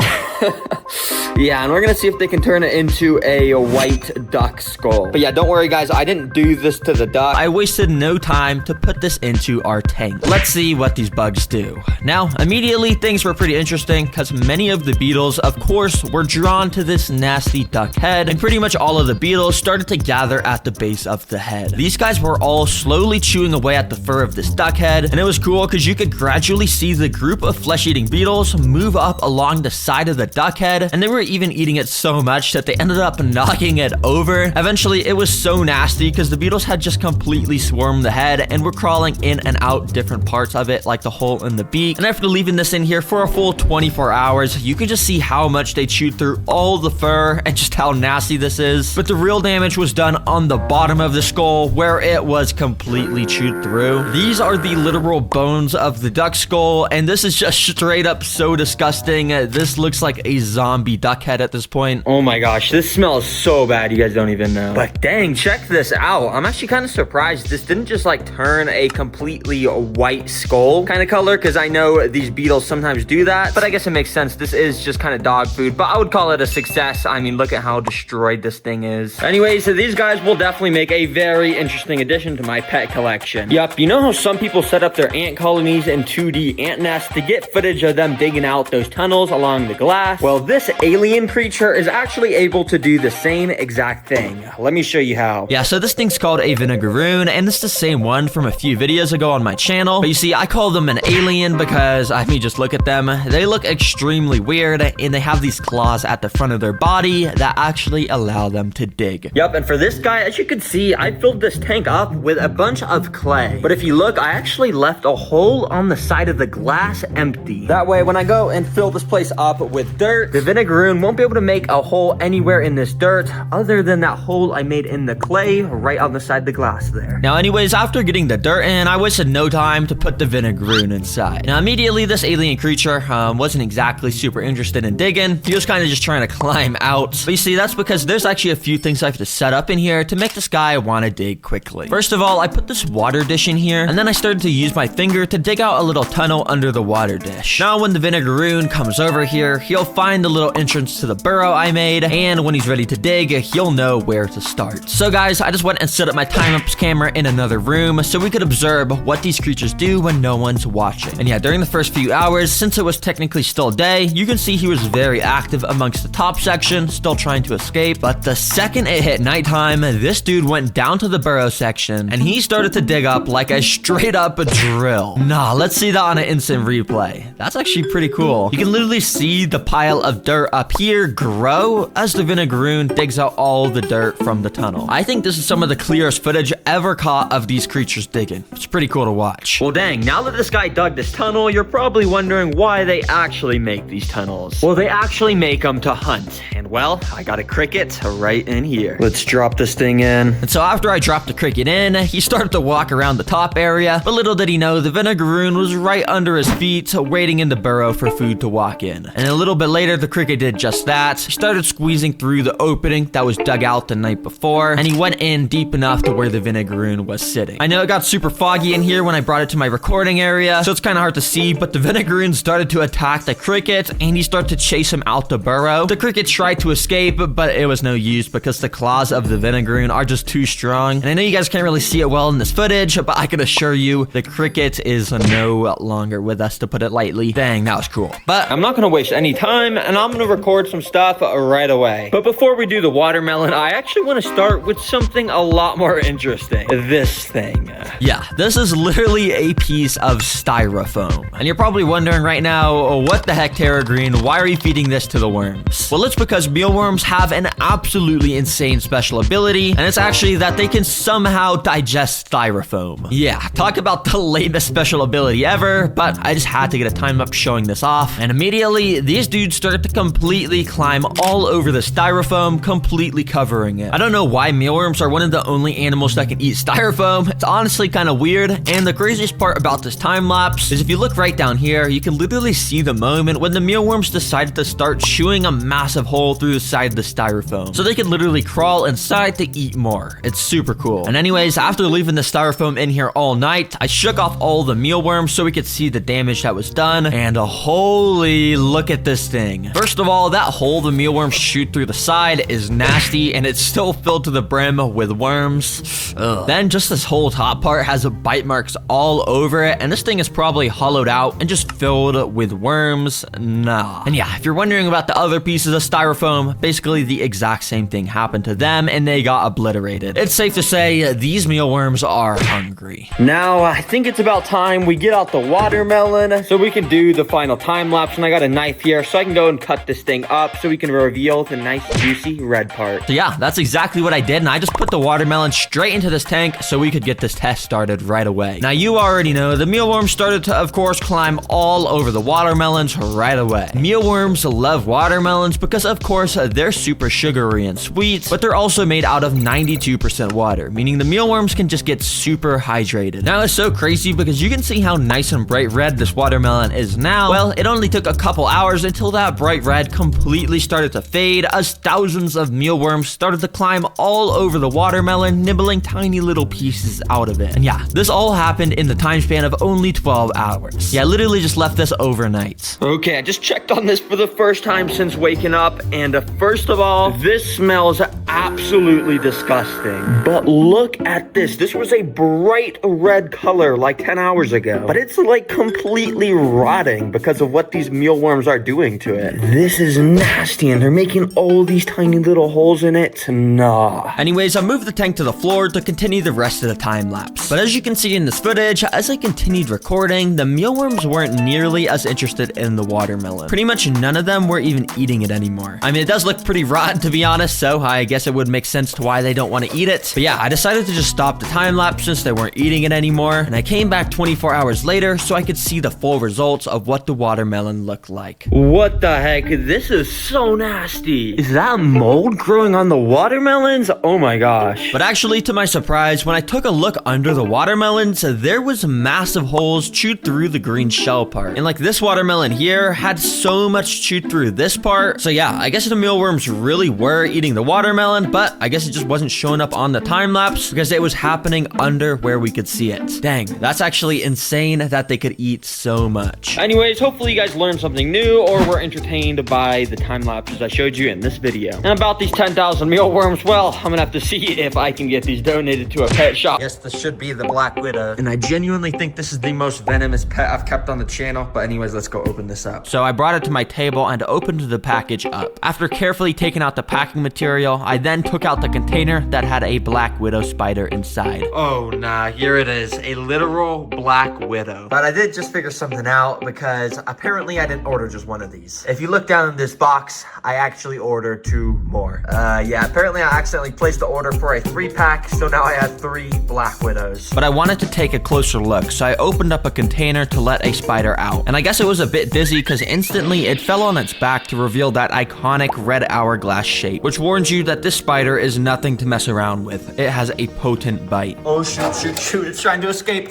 Yeah, and we're gonna see if they can turn it into a white duck skull. But yeah, don't worry guys, I didn't do this to the duck. I wasted no time to put this into our tank. Let's see what these bugs do. Now, immediately things were pretty interesting because many of the beetles, of course, were drawn to this nasty duck head, and pretty much all of the beetles started to gather at the base of the head. These guys were all slowly chewing away at the fur of this duck head, and it was cool because you could gradually see the group of flesh-eating beetles move up along the side of the duck head, and they were even eating it so much that they ended up knocking it over. Eventually, it was so nasty because the beetles had just completely swarmed the head and were crawling in and out different parts of it, like the hole in the beak. And after leaving this in here for a full 24 hours, you can just see how much they chewed through all the fur and just how nasty this is. But the real damage was done on the bottom of the skull, where it was completely chewed through. These are the literal bones of the duck skull, and this is just straight up so disgusting. This looks like a zombie duck head at this point. Oh my gosh, this smells so bad, you guys don't even know. But dang, check this out. I'm actually kind of surprised this didn't just like turn a completely white skull kind of color, because I know these beetles sometimes do that, but I guess it makes sense. This is just kind of dog food, but I would call it a success. I mean, look at how destroyed this thing is. Anyways, so these guys will definitely make a very interesting addition to my pet collection. Yup, you know how some people set up their ant colonies in 2D ant nests to get footage of them digging out those tunnels along the glass? Well, this alien creature is actually able to do the same exact thing. Let me show you how. Yeah, so this thing's called a vinegaroon, and it's the same one from a few videos ago on my channel. But you see, I call them an alien because, I mean, just look at them. They look extremely weird, and they have these claws at the front of their body that actually allow them to dig. Yup, and for this guy, as you can see, I filled this tank up with a bunch of clay. But if you look, I actually left a hole on the side of the glass empty. That way, when I go and fill this place up with dirt, the vinegaroon won't be able to make a hole anywhere in this dirt other than that hole I made in the clay right on the side of the glass there. Now anyways, after getting the dirt in, I wasted no time to put the vinegaroon inside. Now immediately this alien creature wasn't exactly super interested in digging. He was kind of just trying to climb out. But you see, that's because there's actually a few things I have to set up in here to make this guy want to dig quickly. First of all, I put this water dish in here, and then I started to use my finger to dig out a little tunnel under the water dish. Now when the vinegaroon comes over here, he'll find the little entrance to the burrow I made, and when he's ready to dig, he'll know where to start. So guys, I just went and set up my time-lapse camera in another room so we could observe what these creatures do when no one's watching. And yeah, during the first few hours, since it was technically still day, you can see he was very active amongst the top section, still trying to escape. But the second it hit nighttime, this dude went down to the burrow section and he started to dig up like a straight up drill. Nah, let's see that on an instant replay. That's actually pretty cool. You can literally see the pile of dirt up here grow as the vinegaroon digs out all the dirt from the tunnel. I think this is some of the clearest footage ever caught of these creatures digging. It's pretty cool to watch. Well dang, now that this guy dug this tunnel, you're probably wondering why they actually make these tunnels. Well, they actually make them to hunt. And well, I got a cricket right in here. Let's drop this thing in. And so after I dropped the cricket in, he started to walk around the top area, but little did he know the vinegaroon was right under his feet, waiting in the burrow for food to walk in. And a little bit later, the cricket did just that. He started squeezing through the opening that was dug out the night before, and he went in deep enough to where the vinegaroon was sitting. I know it got super foggy in here when I brought it to my recording area, so it's kind of hard to see, but the vinegaroon started to attack the cricket, and he started to chase him out the burrow. The cricket tried to escape, but it was no use because the claws of the vinegaroon are just too strong. And I know you guys can't really see it well in this footage, but I can assure you the cricket is no longer with us, to put it lightly. Dang, that was cool. But I'm not gonna waste any time, and I'm gonna record some stuff right away. But before we do the watermelon, I actually want to start with something a lot more interesting. This thing. Yeah, this is literally a piece of styrofoam. And you're probably wondering right now, what the heck, Terra Green, why are you feeding this to the worms? Well, it's because mealworms have an absolutely insane special ability, and it's actually that they can somehow digest styrofoam. Yeah, talk about the lamest special ability ever, but I just had to get a time up showing this off, and immediately these dudes started to completely climb all over the styrofoam, completely covering it. I don't know why mealworms are one of the only animals that can eat styrofoam. It's honestly kind of weird, and the craziest part about this time lapse is if you look right down here, you can literally see the moment when the mealworms decided to start chewing a massive hole through the side of the styrofoam, so they could literally crawl inside to eat more. It's super cool. And anyways, after leaving the styrofoam in here all night, I shook off all the mealworms so we could see the damage that was done, and holy, look at this thing. First of all, that hole the mealworms shoot through the side is nasty, and it's still filled to the brim with worms. Ugh. Then just this whole top part has bite marks all over it, and this thing is probably hollowed out and just filled with worms. Nah. And yeah, if you're wondering about the other pieces of styrofoam, basically the exact same thing happened to them, and they got obliterated. It's safe to say these mealworms are hungry. Now, I think it's about time we get out the watermelon so we can do the final time lapse, and I got a knife here so I can go and cut this thing up so we can reveal the nice juicy red part. So yeah, that's exactly what I did, and I just put the watermelon straight into this tank so we could get this test started right away. Now, you already know the mealworms started to, of course, climb all over the watermelons right away. Mealworms love watermelons because, of course, they're super sugary and sweet, but they're also made out of 92% water, meaning the mealworms can just get super hydrated. Now, it's so crazy because you can see how nice and bright red this watermelon is now. Well, it only took a couple hours until that bright red completely started to fade as thousands of mealworms started to climb all over the watermelon, nibbling tiny little pieces out of it. And yeah, this all happened in the time span of only 12 hours. Yeah, I literally just left this overnight. Okay, I just checked on this for the first time since waking up, and first of all, this smells absolutely disgusting. But look at this. This was a bright red color like 10 hours ago, but it's like completely rotting because of what these mealworms are doing to it. This is nasty, and they're making all these tiny little holes in it. Nah. Anyways, I moved the tank to the floor to continue the rest of the time lapse. But as you can see in this footage, as I continued recording, the mealworms weren't nearly as interested in the watermelon. Pretty much none of them were even eating it anymore. I mean, it does look pretty rotten to be honest, so I guess guess it would make sense to why they don't want to eat it. But yeah, I decided to just stop the time lapse since they weren't eating it anymore. And I came back 24 hours later so I could see the full results of what the watermelon looked like. What the heck? This is so nasty. Is that mold growing on the watermelons? Oh my gosh. But actually, to my surprise, when I took a look under the watermelons, there was massive holes chewed through the green shell part. And like this watermelon here had so much chewed through this part. So yeah, I guess the mealworms really were eating the watermelon, but I guess it just wasn't showing up on the time lapse because it was happening under where we could see it. Dang, that's actually insane that they could eat so much. Anyways, hopefully you guys learned something new or were entertained by the time lapses I showed you in this video. And about these 10,000 mealworms, well, I'm gonna have to see if I can get these donated to a pet shop. Yes, this should be the Black Widow. And I genuinely think this is the most venomous pet I've kept on the channel. But anyways, let's go open this up. So I brought it to my table and opened the package up. After carefully taking out the packing material, I then took out the container that had a Black Widow spider inside. Oh, nah, here it is. A literal Black Widow. But I did just figure something out because apparently I didn't order just one of these. If you look down in this box, I actually ordered 2 more. Yeah, apparently I accidentally placed the order for a 3-pack, so now I have 3 Black Widows. But I wanted to take a closer look, so I opened up a container to let a spider out. And I guess it was a bit dizzy because instantly it fell on its back to reveal that iconic red hourglass shape, which warns you that this spider is nothing to mess around with. It has a potent bite. Oh, shoot. It's trying to escape.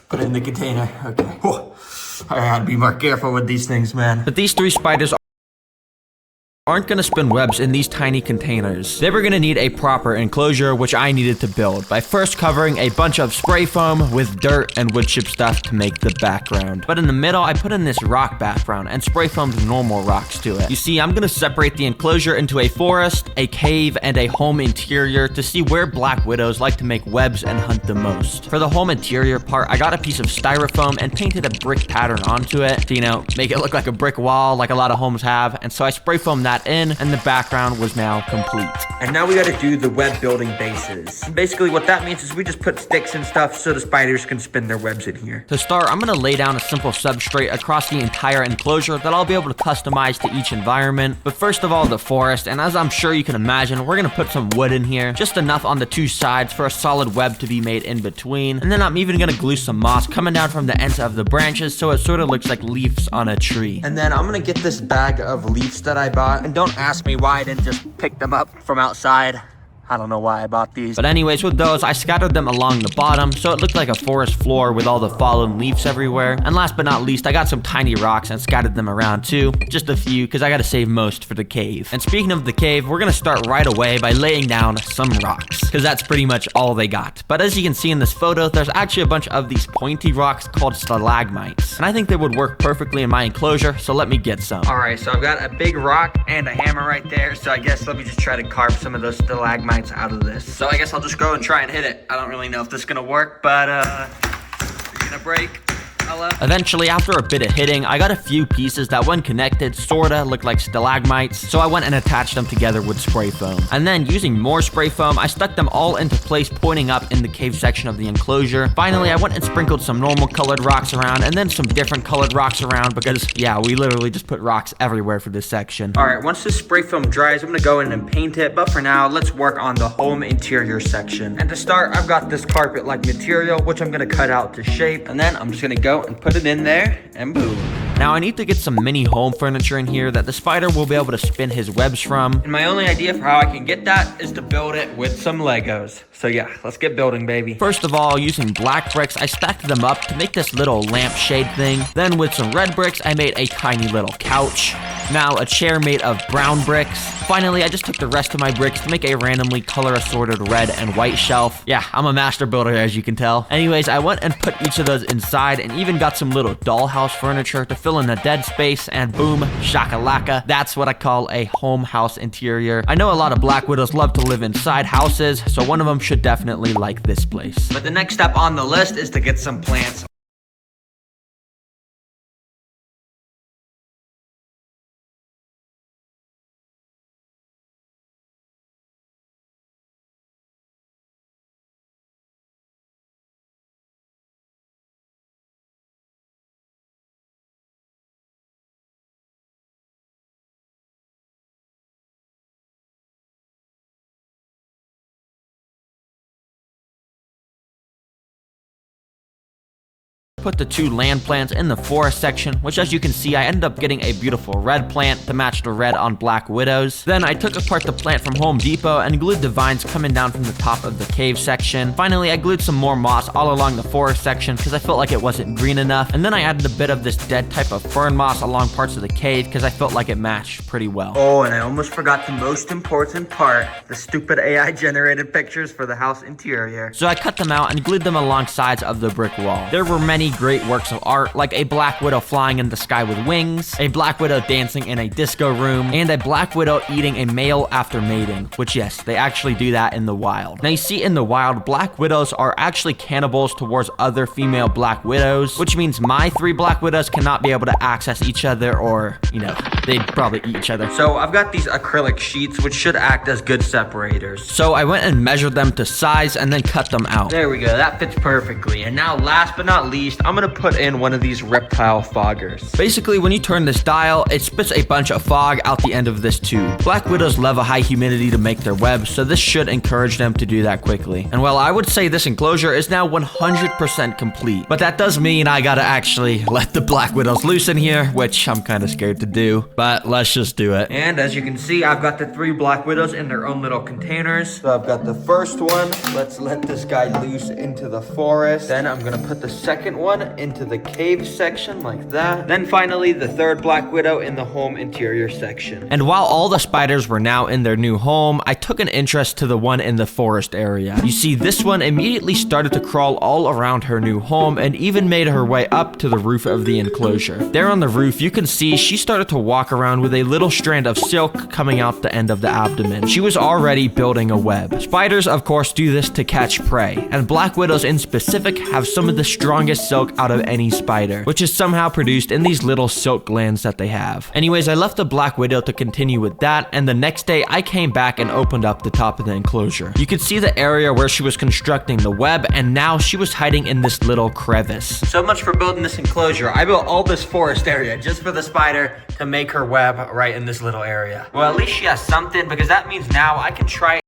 Put it in the container. Okay. Whew. I gotta be more careful with these things, man. But these 3 spiders aren't gonna spin webs in these tiny containers. They were gonna need a proper enclosure, which I needed to build by first covering a bunch of spray foam with dirt and wood chip stuff to make the background. But in the middle, I put in this rock background and spray foamed normal rocks to it. You see, I'm gonna separate the enclosure into a forest, a cave, and a home interior to see where Black Widows like to make webs and hunt the most. For the home interior part, I got a piece of styrofoam and painted a brick pattern onto it to, you know, make it look like a brick wall like a lot of homes have. And so I spray foamed that in, and the background was now complete. And now we gotta do the web building bases. Basically what that means is we just put sticks and stuff so the spiders can spin their webs in here. To start, I'm gonna lay down a simple substrate across the entire enclosure that I'll be able to customize to each environment. But first of all, the forest, and as I'm sure you can imagine, we're gonna put some wood in here, just enough on the 2 sides for a solid web to be made in between. And then I'm even gonna glue some moss coming down from the ends of the branches so it sort of looks like leaves on a tree. And then I'm gonna get this bag of leaves that I bought. And don't ask me why I didn't just pick them up from outside. I don't know why I bought these. But anyways, with those, I scattered them along the bottom, so it looked like a forest floor with all the fallen leaves everywhere. And last but not least, I got some tiny rocks and scattered them around too. Just a few, because I gotta save most for the cave. And speaking of the cave, we're gonna start right away by laying down some rocks, because that's pretty much all they got. But as you can see in this photo, there's actually a bunch of these pointy rocks called stalagmites. And I think they would work perfectly in my enclosure, so let me get some. Alright, so I've got a big rock and a hammer right there, so I guess let me just try to carve some of those stalagmites out of this. So I guess I'll just go and try and hit it. I don't really know if this is gonna work, but it's gonna break. Eventually, after a bit of hitting, I got a few pieces that when connected sorta looked like stalagmites, so I went and attached them together with spray foam. And then using more spray foam, I stuck them all into place pointing up in the cave section of the enclosure. Finally, I went and sprinkled some normal colored rocks around and then some different colored rocks around because, yeah, we literally just put rocks everywhere for this section. Alright, once this spray foam dries, I'm gonna go in and paint it, but for now, let's work on the home interior section. And to start, I've got this carpet-like material, which I'm gonna cut out to shape, and then I'm just gonna go and put it in there, and boom. Now I need to get some mini home furniture in here that the spider will be able to spin his webs from. And my only idea for how I can get that is to build it with some Legos. So yeah, let's get building, baby. First of all, using black bricks, I stacked them up to make this little lampshade thing. Then with some red bricks, I made a tiny little couch. Now a chair made of brown bricks. Finally, I just took the rest of my bricks to make a randomly color assorted red and white shelf. Yeah, I'm a master builder, as you can tell. Anyways, I went and put each of those inside and even got some little dollhouse furniture to fill in the dead space, and boom, shakalaka. That's what I call a home house interior. I know a lot of Black Widows love to live inside houses, so one of them should definitely like this place. But the next step on the list is to get some plants. Put the 2 land plants in the forest section, which as you can see, I ended up getting a beautiful red plant to match the red on Black Widows. Then I took apart the plant from Home Depot and glued the vines coming down from the top of the cave section. Finally, I glued some more moss all along the forest section because I felt like it wasn't green enough. And then I added a bit of this dead type of fern moss along parts of the cave because I felt like it matched pretty well. Oh, and I almost forgot the most important part, the stupid AI generated pictures for the house interior. So I cut them out and glued them along sides of the brick wall. There were many great works of art, like a Black Widow flying in the sky with wings, a Black Widow dancing in a disco room, and a Black Widow eating a male after mating, which yes, they actually do that in the wild. Now you see in the wild, Black Widows are actually cannibals towards other female Black Widows, which means my 3 Black Widows cannot be able to access each other or, you know, they'd probably eat each other. So I've got these acrylic sheets which should act as good separators. So I went and measured them to size and then cut them out. There we go, that fits perfectly. And now last but not least, I'm gonna put in one of these reptile foggers. Basically, when you turn this dial, it spits a bunch of fog out the end of this tube. Black Widows love a high humidity to make their webs, so this should encourage them to do that quickly. And well, I would say this enclosure is now 100% complete, but that does mean I gotta actually let the Black Widows loose in here, which I'm kind of scared to do, but let's just do it. And as you can see, I've got the 3 Black Widows in their own little containers. So I've got the first one. Let's let this guy loose into the forest. Then I'm gonna put the second one into the cave section like that. Then finally, the 3rd Black Widow in the home interior section. And while all the spiders were now in their new home, I took an interest to the one in the forest area. You see, this one immediately started to crawl all around her new home and even made her way up to the roof of the enclosure. There on the roof, you can see she started to walk around with a little strand of silk coming out the end of the abdomen. She was already building a web. Spiders, of course, do this to catch prey, and Black Widows in specific have some of the strongest silk out of any spider, which is somehow produced in these little silk glands that they have. Anyways, I left the Black Widow to continue with that, and the next day I came back and opened up the top of the enclosure. You could see the area where she was constructing the web, and now she was hiding in this little crevice. So much for building this enclosure. I built all this forest area just for the spider to make her web right in this little area. Well, at least she has something, because that means now I can try.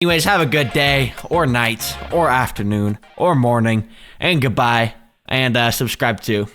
Anyways, have a good day, or night, or afternoon, or morning, and goodbye, and subscribe too.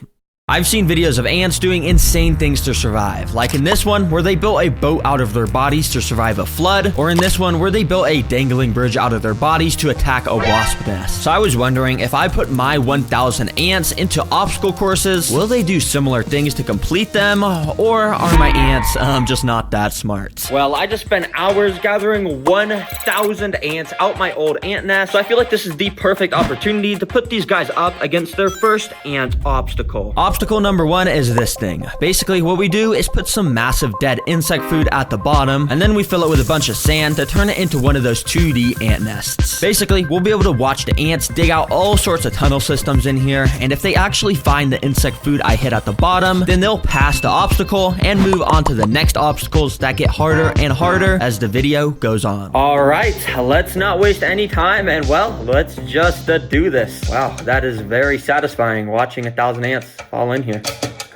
I've seen videos of ants doing insane things to survive, like in this one where they built a boat out of their bodies to survive a flood, or in this one where they built a dangling bridge out of their bodies to attack a wasp nest. So I was wondering, if I put my 1,000 ants into obstacle courses, will they do similar things to complete them, or are my ants just not that smart? Well, I just spent hours gathering 1,000 ants out my old ant nest, so I feel like this is the perfect opportunity to put these guys up against their first ant obstacle. Obstacle number 1 is this thing. Basically, what we do is put some massive dead insect food at the bottom, and then we fill it with a bunch of sand to turn it into one of those 2D ant nests. Basically, we'll be able to watch the ants dig out all sorts of tunnel systems in here, and if they actually find the insect food I hit at the bottom, then they'll pass the obstacle and move on to the next obstacles that get harder and harder as the video goes on. Alright, let's not waste any time, and well, let's just do this. Wow, that is very satisfying watching 1,000 ants fall in here.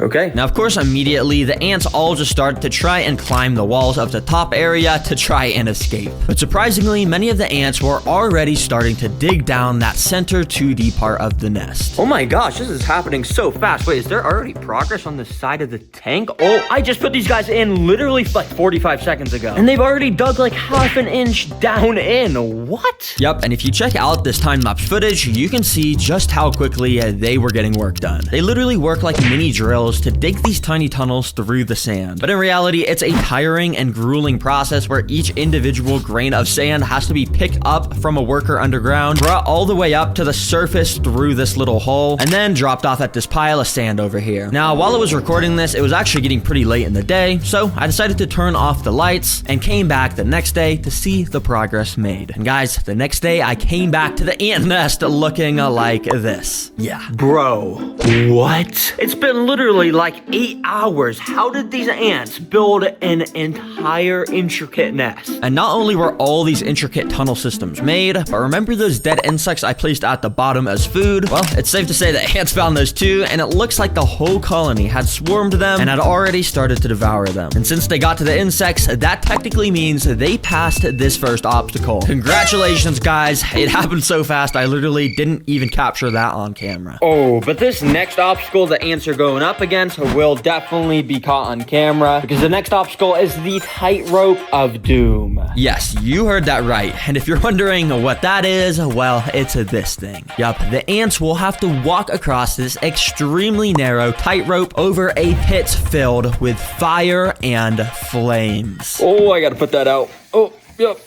Okay. Now, of course, immediately, the ants all just started to try and climb the walls of the top area to try and escape. But surprisingly, many of the ants were already starting to dig down that center 2D part of the nest. Oh my gosh, this is happening so fast. Wait, is there already progress on the side of the tank? Oh, I just put these guys in literally like 45 seconds ago, and they've already dug like half an inch down in. What? Yep, and if you check out this time-lapse footage, you can see just how quickly they were getting work done. They literally work like mini drills to dig these tiny tunnels through the sand. But in reality, it's a tiring and grueling process where each individual grain of sand has to be picked up from a worker underground, brought all the way up to the surface through this little hole, and then dropped off at this pile of sand over here. Now, while I was recording this, it was actually getting pretty late in the day, so I decided to turn off the lights and came back the next day to see the progress made. And guys, the next day I came back to the ant nest looking like this. Yeah. Bro, what? It's been literally like 8 hours. How did these ants build an entire intricate nest? And not only were all these intricate tunnel systems made, but remember those dead insects I placed at the bottom as food? Well, it's safe to say that ants found those too, and it looks like the whole colony had swarmed them and had already started to devour them. And since they got to the insects, that technically means they passed this first obstacle. Congratulations, guys. It happened so fast, I literally didn't even capture that on camera. Oh, but this next obstacle the ants are going up against will definitely be caught on camera, because the next obstacle is the tightrope of doom. Yes, you heard that right. And if you're wondering what that is, well, it's this thing. Yup, the ants will have to walk across this extremely narrow tightrope over a pit filled with fire and flames. Oh, I gotta put that out. Oh, yep,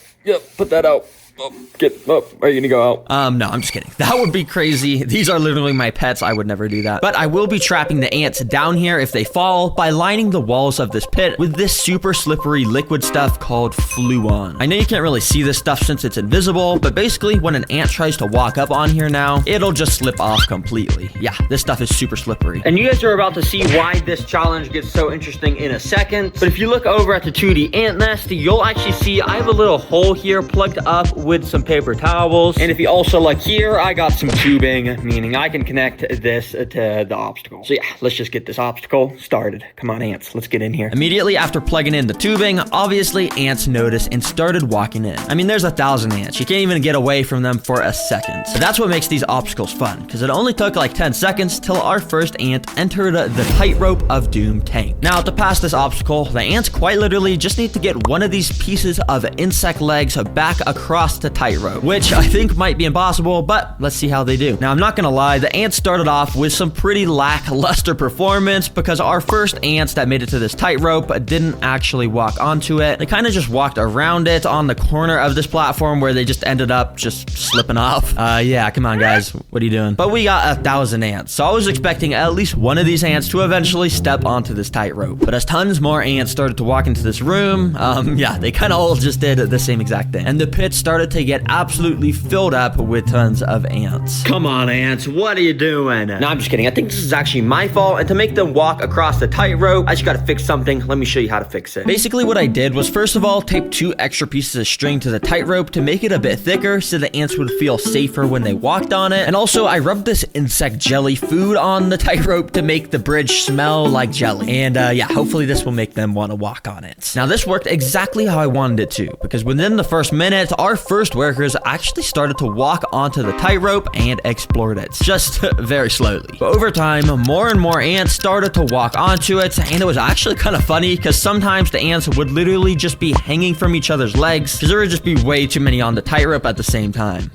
put that out. Are you gonna go out? No, I'm just kidding. That would be crazy. These are literally my pets. I would never do that. But I will be trapping the ants down here if they fall by lining the walls of this pit with this super slippery liquid stuff called fluon. I know you can't really see this stuff since it's invisible, but basically when an ant tries to walk up on here now, it'll just slip off completely. Yeah, this stuff is super slippery. And you guys are about to see why this challenge gets so interesting in a second. But if you look over at the 2D ant nest, you'll actually see I have a little hole here plugged up with some paper towels. And if you also look here, I got some tubing, meaning I can connect this to the obstacle. So yeah, let's just get this obstacle started. Come on, ants, let's get in here. Immediately after plugging in the tubing, obviously ants noticed and started walking in. I mean, there's 1,000 ants. You can't even get away from them for a second. So that's what makes these obstacles fun, because it only took like 10 seconds till our first ant entered the tightrope of doom tank. Now, to pass this obstacle, the ants quite literally just need to get one of these pieces of insect legs back across the tightrope, which I think might be impossible, but let's see how they do. Now, I'm not gonna lie, the ants started off with some pretty lackluster performance, because our first ants that made it to this tightrope didn't actually walk onto it. They kind of just walked around it on the corner of this platform, where they just ended up just slipping off. Yeah, come on, guys. What are you doing? But we got 1,000 ants, so I was expecting at least one of these ants to eventually step onto this tightrope. But as tons more ants started to walk into this room, yeah, they kind of all just did the same exact thing. And the pit started to get absolutely filled up with tons of ants. Come on, ants, what are you doing? No, I'm just kidding. I think this is actually my fault, and to make them walk across the tightrope, I just gotta fix something. Let me show you how to fix it. Basically, what I did was, first of all, tape 2 extra pieces of string to the tightrope to make it a bit thicker so the ants would feel safer when they walked on it. And also, I rubbed this insect jelly food on the tightrope to make the bridge smell like jelly. And yeah, hopefully this will make them want to walk on it. Now, this worked exactly how I wanted it to, because within the first minute, our first workers actually started to walk onto the tightrope and explored it, just very slowly. But over time, more and more ants started to walk onto it, and it was actually kind of funny because sometimes the ants would literally just be hanging from each other's legs because there would just be way too many on the tightrope at the same time.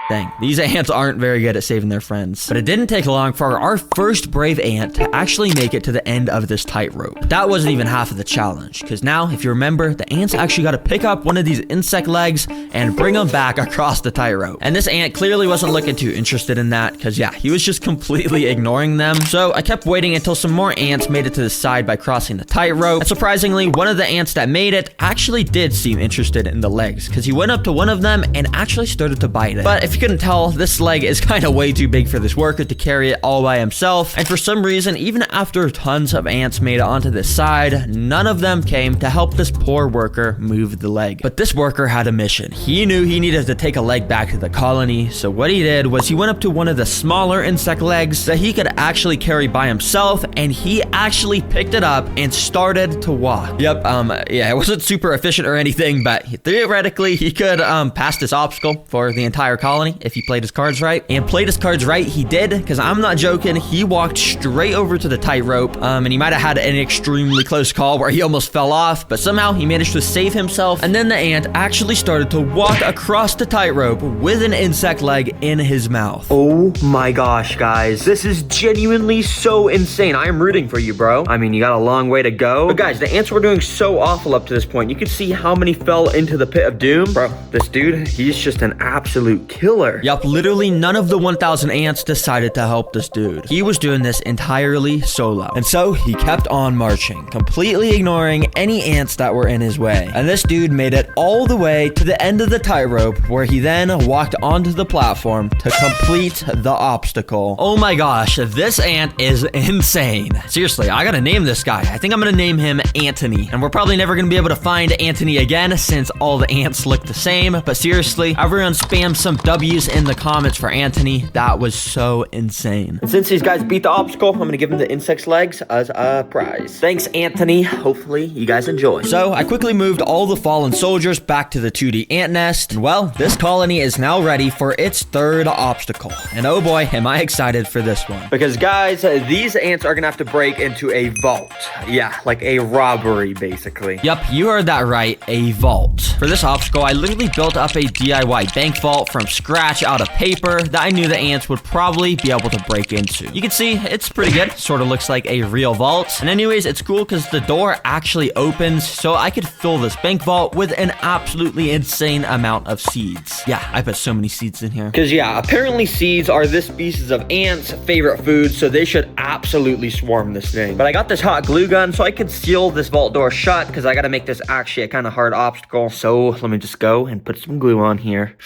Dang, these ants aren't very good at saving their friends. But it didn't take long for our first brave ant to actually make it to the end of this tightrope. That wasn't even half of the challenge, because now, if you remember, the ants actually got to pick up one of these insect legs and bring them back across the tightrope. And this ant clearly wasn't looking too interested in that, because yeah, he was just completely ignoring them. So I kept waiting until some more ants made it to the side by crossing the tightrope. And surprisingly, one of the ants that made it actually did seem interested in the legs, because he went up to one of them and actually started to bite it. But if you couldn't tell, this leg is kind of way too big for this worker to carry it all by himself, and for some reason, even after tons of ants made it onto this side, none of them came to help this poor worker move the leg. But this worker had a mission. He knew he needed to take a leg back to the colony, so what he did was he went up to one of the smaller insect legs that he could actually carry by himself, and he actually picked it up and started to walk. Yep, yeah, it wasn't super efficient or anything, but theoretically, he could pass this obstacle for the entire colony if he played his cards right. And played his cards right, he did, because I'm not joking, he walked straight over to the tightrope, and he might have had an extremely close call where he almost fell off, but somehow he managed to save himself, and then the ant actually started to walk across the tightrope with an insect leg in his mouth. Oh my gosh, guys. This is genuinely so insane. I am rooting for you, bro. I mean, you got a long way to go. But guys, the ants were doing so awful up to this point. You could see how many fell into the pit of doom. Bro, this dude, he's just an absolute killer. Yup, literally none of the 1,000 ants decided to help this dude. He was doing this entirely solo. And so he kept on marching, completely ignoring any ants that were in his way. And this dude made it all the way to the end of the tightrope, where he then walked onto the platform to complete the obstacle. Oh my gosh, this ant is insane. Seriously, I gotta name this guy. I think I'm gonna name him Anthony. And we're probably never gonna be able to find Anthony again since all the ants look the same. But seriously, everyone spam some W's in the comments for Anthony. That was so insane. And since these guys beat the obstacle, I'm gonna give them the insect's legs as a prize. Thanks, Anthony. Hopefully you guys enjoy. So I quickly moved all the fallen soldiers back to the 2D ant nest. And well, this colony is now ready for its third obstacle. And oh boy, am I excited for this one. Because guys, these ants are gonna have to break into a vault. Yeah, like a robbery, basically. Yup, you heard that right, a vault. For this obstacle, I literally built up a DIY bank vault from scratch out of paper that I knew the ants would probably be able to break into. You can see, it's pretty good. Sort of looks like a real vault. And anyways, it's cool because the door actually opens, so I could fill this bank vault with an absolutely insane amount of seeds. Yeah, I put so many seeds in here. Because yeah, apparently seeds are this species of ants' favorite food, so they should absolutely swarm this thing. But I got this hot glue gun so I could seal this vault door shut, because I gotta make this actually a kind of hard obstacle. So let me just go and put some glue on here.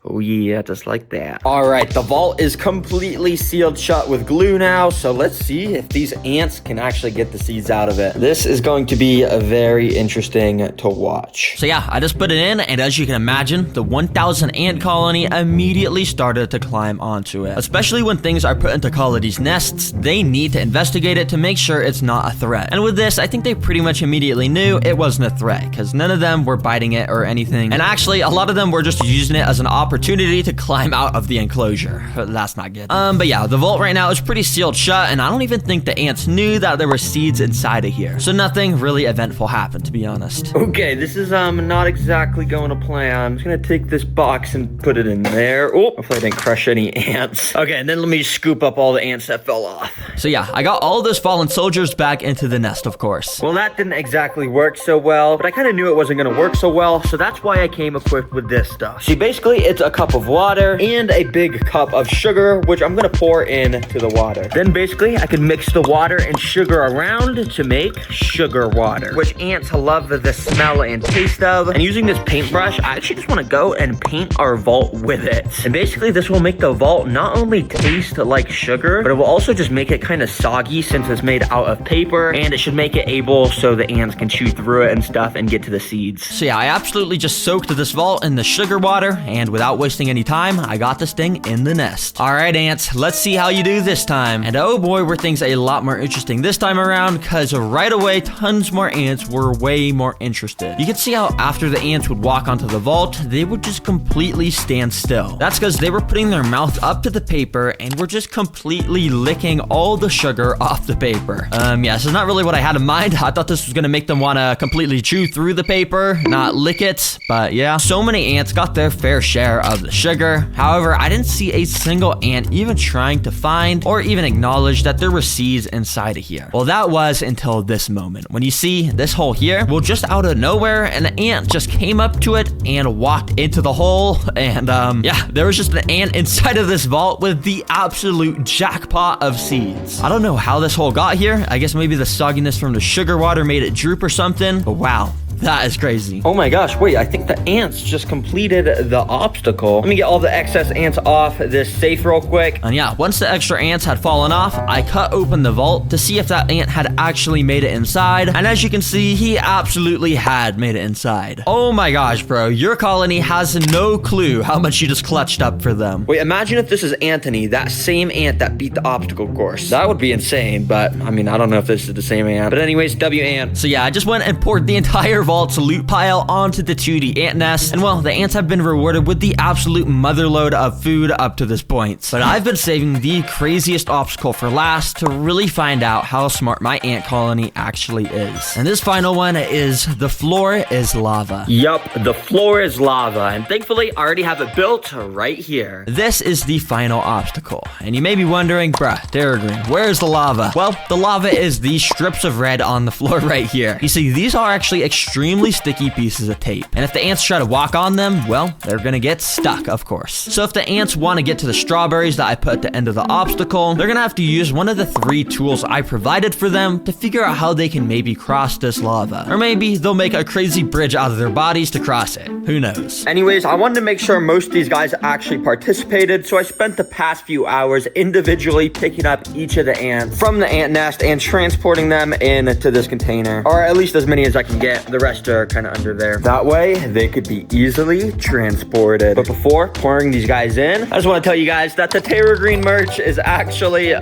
Oh yeah, just like that. All right, the vault is completely sealed shut with glue now, so let's see if these ants can actually get the seeds out of it. This is going to be very interesting to watch. So yeah, I just put it in, and as you can imagine, the 1,000 ant colony immediately started to climb onto it. Especially when things are put into colonies' nests, they need to investigate it to make sure it's not a threat. And with this, I think they pretty much immediately knew it wasn't a threat, because none of them were biting it or anything. And actually, a lot of them were just using it as an opportunity to climb out of the enclosure. That's not good. But yeah, the vault right now is pretty sealed shut, and I don't even think the ants knew that there were seeds inside of here. So nothing really eventful happened, to be honest. Okay, this is not exactly going to plan. I'm just gonna take this box and put it in there. Oh, hopefully I didn't crush any ants. Okay, and then let me scoop up all the ants that fell off. So yeah, I got all those fallen soldiers back into the nest, of course. Well, that didn't exactly work so well, but I kind of knew it wasn't gonna work so well, so that's why I came equipped with this stuff. See, basically, it's a cup of water and a big cup of sugar, which I'm gonna pour into the water. Then basically, I can mix the water and sugar around to make sugar water, which ants love the smell and taste of. And using this paintbrush, I actually just want to go and paint our vault with it. And basically, this will make the vault not only taste like sugar, but it will also just make it kind of soggy since it's made out of paper, and it should make it able so the ants can chew through it and stuff and get to the seeds. So yeah, I absolutely just soaked this vault in the sugar water, and without without wasting any time, I got this thing in the nest. All right, ants, let's see how you do this time. And oh boy, were things a lot more interesting this time around, because right away, tons more ants were way more interested. You can see how after the ants would walk onto the vault, they would just completely stand still. That's because they were putting their mouth up to the paper and were just completely licking all the sugar off the paper. Yeah, this is not really what I had in mind. I thought this was gonna make them wanna completely chew through the paper, not lick it, but yeah. So many ants got their fair share of the sugar. However, I didn't see a single ant even trying to find or even acknowledge that there were seeds inside of here. Well, that was until this moment. When you see this hole here, well, just out of nowhere, an ant just came up to it and walked into the hole. And yeah, there was just an ant inside of this vault with the absolute jackpot of seeds. I don't know how this hole got here. I guess maybe the sogginess from the sugar water made it droop or something, but wow. That is crazy. Oh my gosh, wait, I think the ants just completed the obstacle. Let me get all the excess ants off this safe real quick. And yeah, once the extra ants had fallen off, I cut open the vault to see if that ant had actually made it inside. And as you can see, he absolutely had made it inside. Oh my gosh, bro, your colony has no clue how much you just clutched up for them. Wait, imagine if this is Anthony, that same ant that beat the obstacle course. That would be insane, but I mean, I don't know if this is the same ant. But anyways, W ant. So yeah, I just went and poured the entire vault's loot pile onto the 2D ant nest, and well, the ants have been rewarded with the absolute motherload of food up to this point. But I've been saving the craziest obstacle for last to really find out how smart my ant colony actually is. And this final one is the floor is lava. Yup, the floor is lava, and thankfully I already have it built right here. This is the final obstacle, and you may be wondering, bruh, Terra Green, where's the lava? Well, the lava is these strips of red on the floor right here. You see, these are actually extremely sticky pieces of tape. And if the ants try to walk on them, well, they're gonna get stuck, of course. So if the ants want to get to the strawberries that I put at the end of the obstacle, they're gonna have to use one of the 3 tools I provided for them to figure out how they can maybe cross this lava. Or maybe they'll make a crazy bridge out of their bodies to cross it. Who knows? Anyways, I wanted to make sure most of these guys actually participated, so I spent the past few hours individually picking up each of the ants from the ant nest and transporting them into this container. Or at least as many as I can get. The rest are kind of under there. That way, they could be easily transported. But before pouring these guys in, I just want to tell you guys that the Terra Green merch is actually,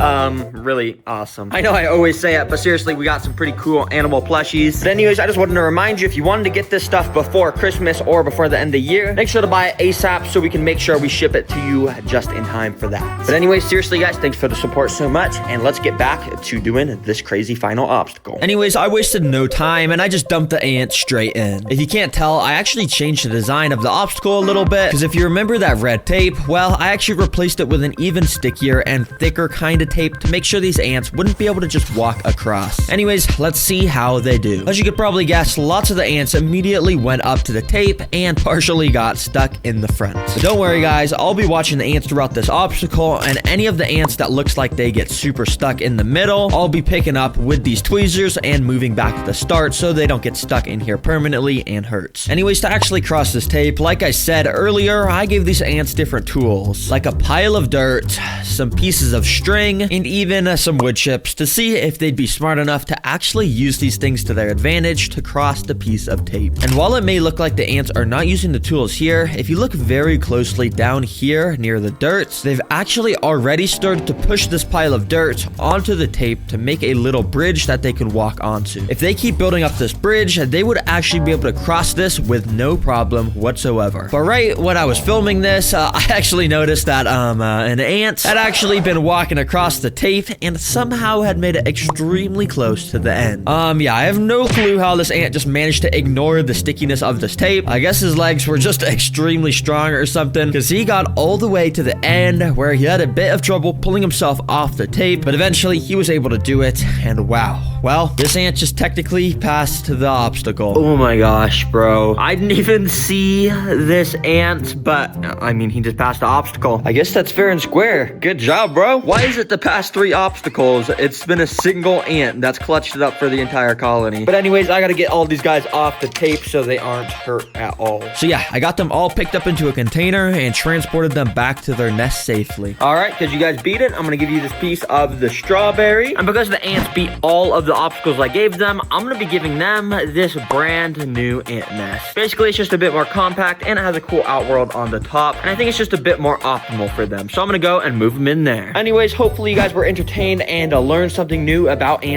really awesome. I know I always say it, but seriously, we got some pretty cool animal plushies. But anyways, I just wanted to remind you, if you wanted to get this stuff before Christmas or before the end of the year, make sure to buy it ASAP so we can make sure we ship it to you just in time for that. But anyways, seriously, guys, thanks for the support so much, and let's get back to doing this crazy final obstacle. Anyways, I wasted no time, and I just dumped the ants straight in. If you can't tell, I actually changed the design of the obstacle a little bit, because if you remember that red tape, well, I actually replaced it with an even stickier and thicker kind of tape to make sure these ants wouldn't be able to just walk across. Anyways, let's see how they do. As you could probably guess, lots of the ants immediately went up to the tape and partially got stuck in the front. But don't worry, guys, I'll be watching the ants throughout this obstacle, and any of the ants that looks like they get super stuck in the middle, I'll be picking up with these tweezers and moving back to the start so they don't get stuck in here permanently and hurt. Anyways, to actually cross this tape, like I said earlier, I gave these ants different tools, like a pile of dirt, some pieces of string, and even some wood chips to see if they'd be smart enough to actually use these things to their advantage to cross the piece of tape. And while it may look like the ants are not using the tools here, if you look very closely down here near the dirt, they've actually already started to push this pile of dirt onto the tape to make a little bridge that they can walk onto. If they keep building up this bridge, they would actually be able to cross this with no problem whatsoever. But right when I was filming this, I actually noticed that an ant had actually been walking across the tape and somehow had made it extremely close to the end. Yeah, I have no clue how this ant just managed to ignore the stickiness of this tape. I guess his legs were just extremely strong or something, because he got all the way to the end where he had a bit of trouble pulling himself off the tape, but eventually he was able to do it, and wow. Well, this ant just technically passed the obstacle. Oh my gosh, bro. I didn't even see this ant, but I mean, he just passed the obstacle. I guess that's fair and square. Good job, bro. Why is it the past 3 obstacles, it's been a single ant that's clutched it up for the entire colony? But anyways, I gotta get all these guys off the tape so they aren't hurt at all. So yeah, I got them all picked up into a container and transported them back to their nest safely. All right, because you guys beat it, I'm gonna give you this piece of the strawberry. And because the ants beat all of the obstacles I gave them, I'm gonna be giving them this brand new ant nest. Basically, it's just a bit more compact and it has a cool outworld on the top, and I think it's just a bit more optimal for them. So I'm gonna go and move them in there. Anyways, hopefully you guys were entertained and learned something new about ants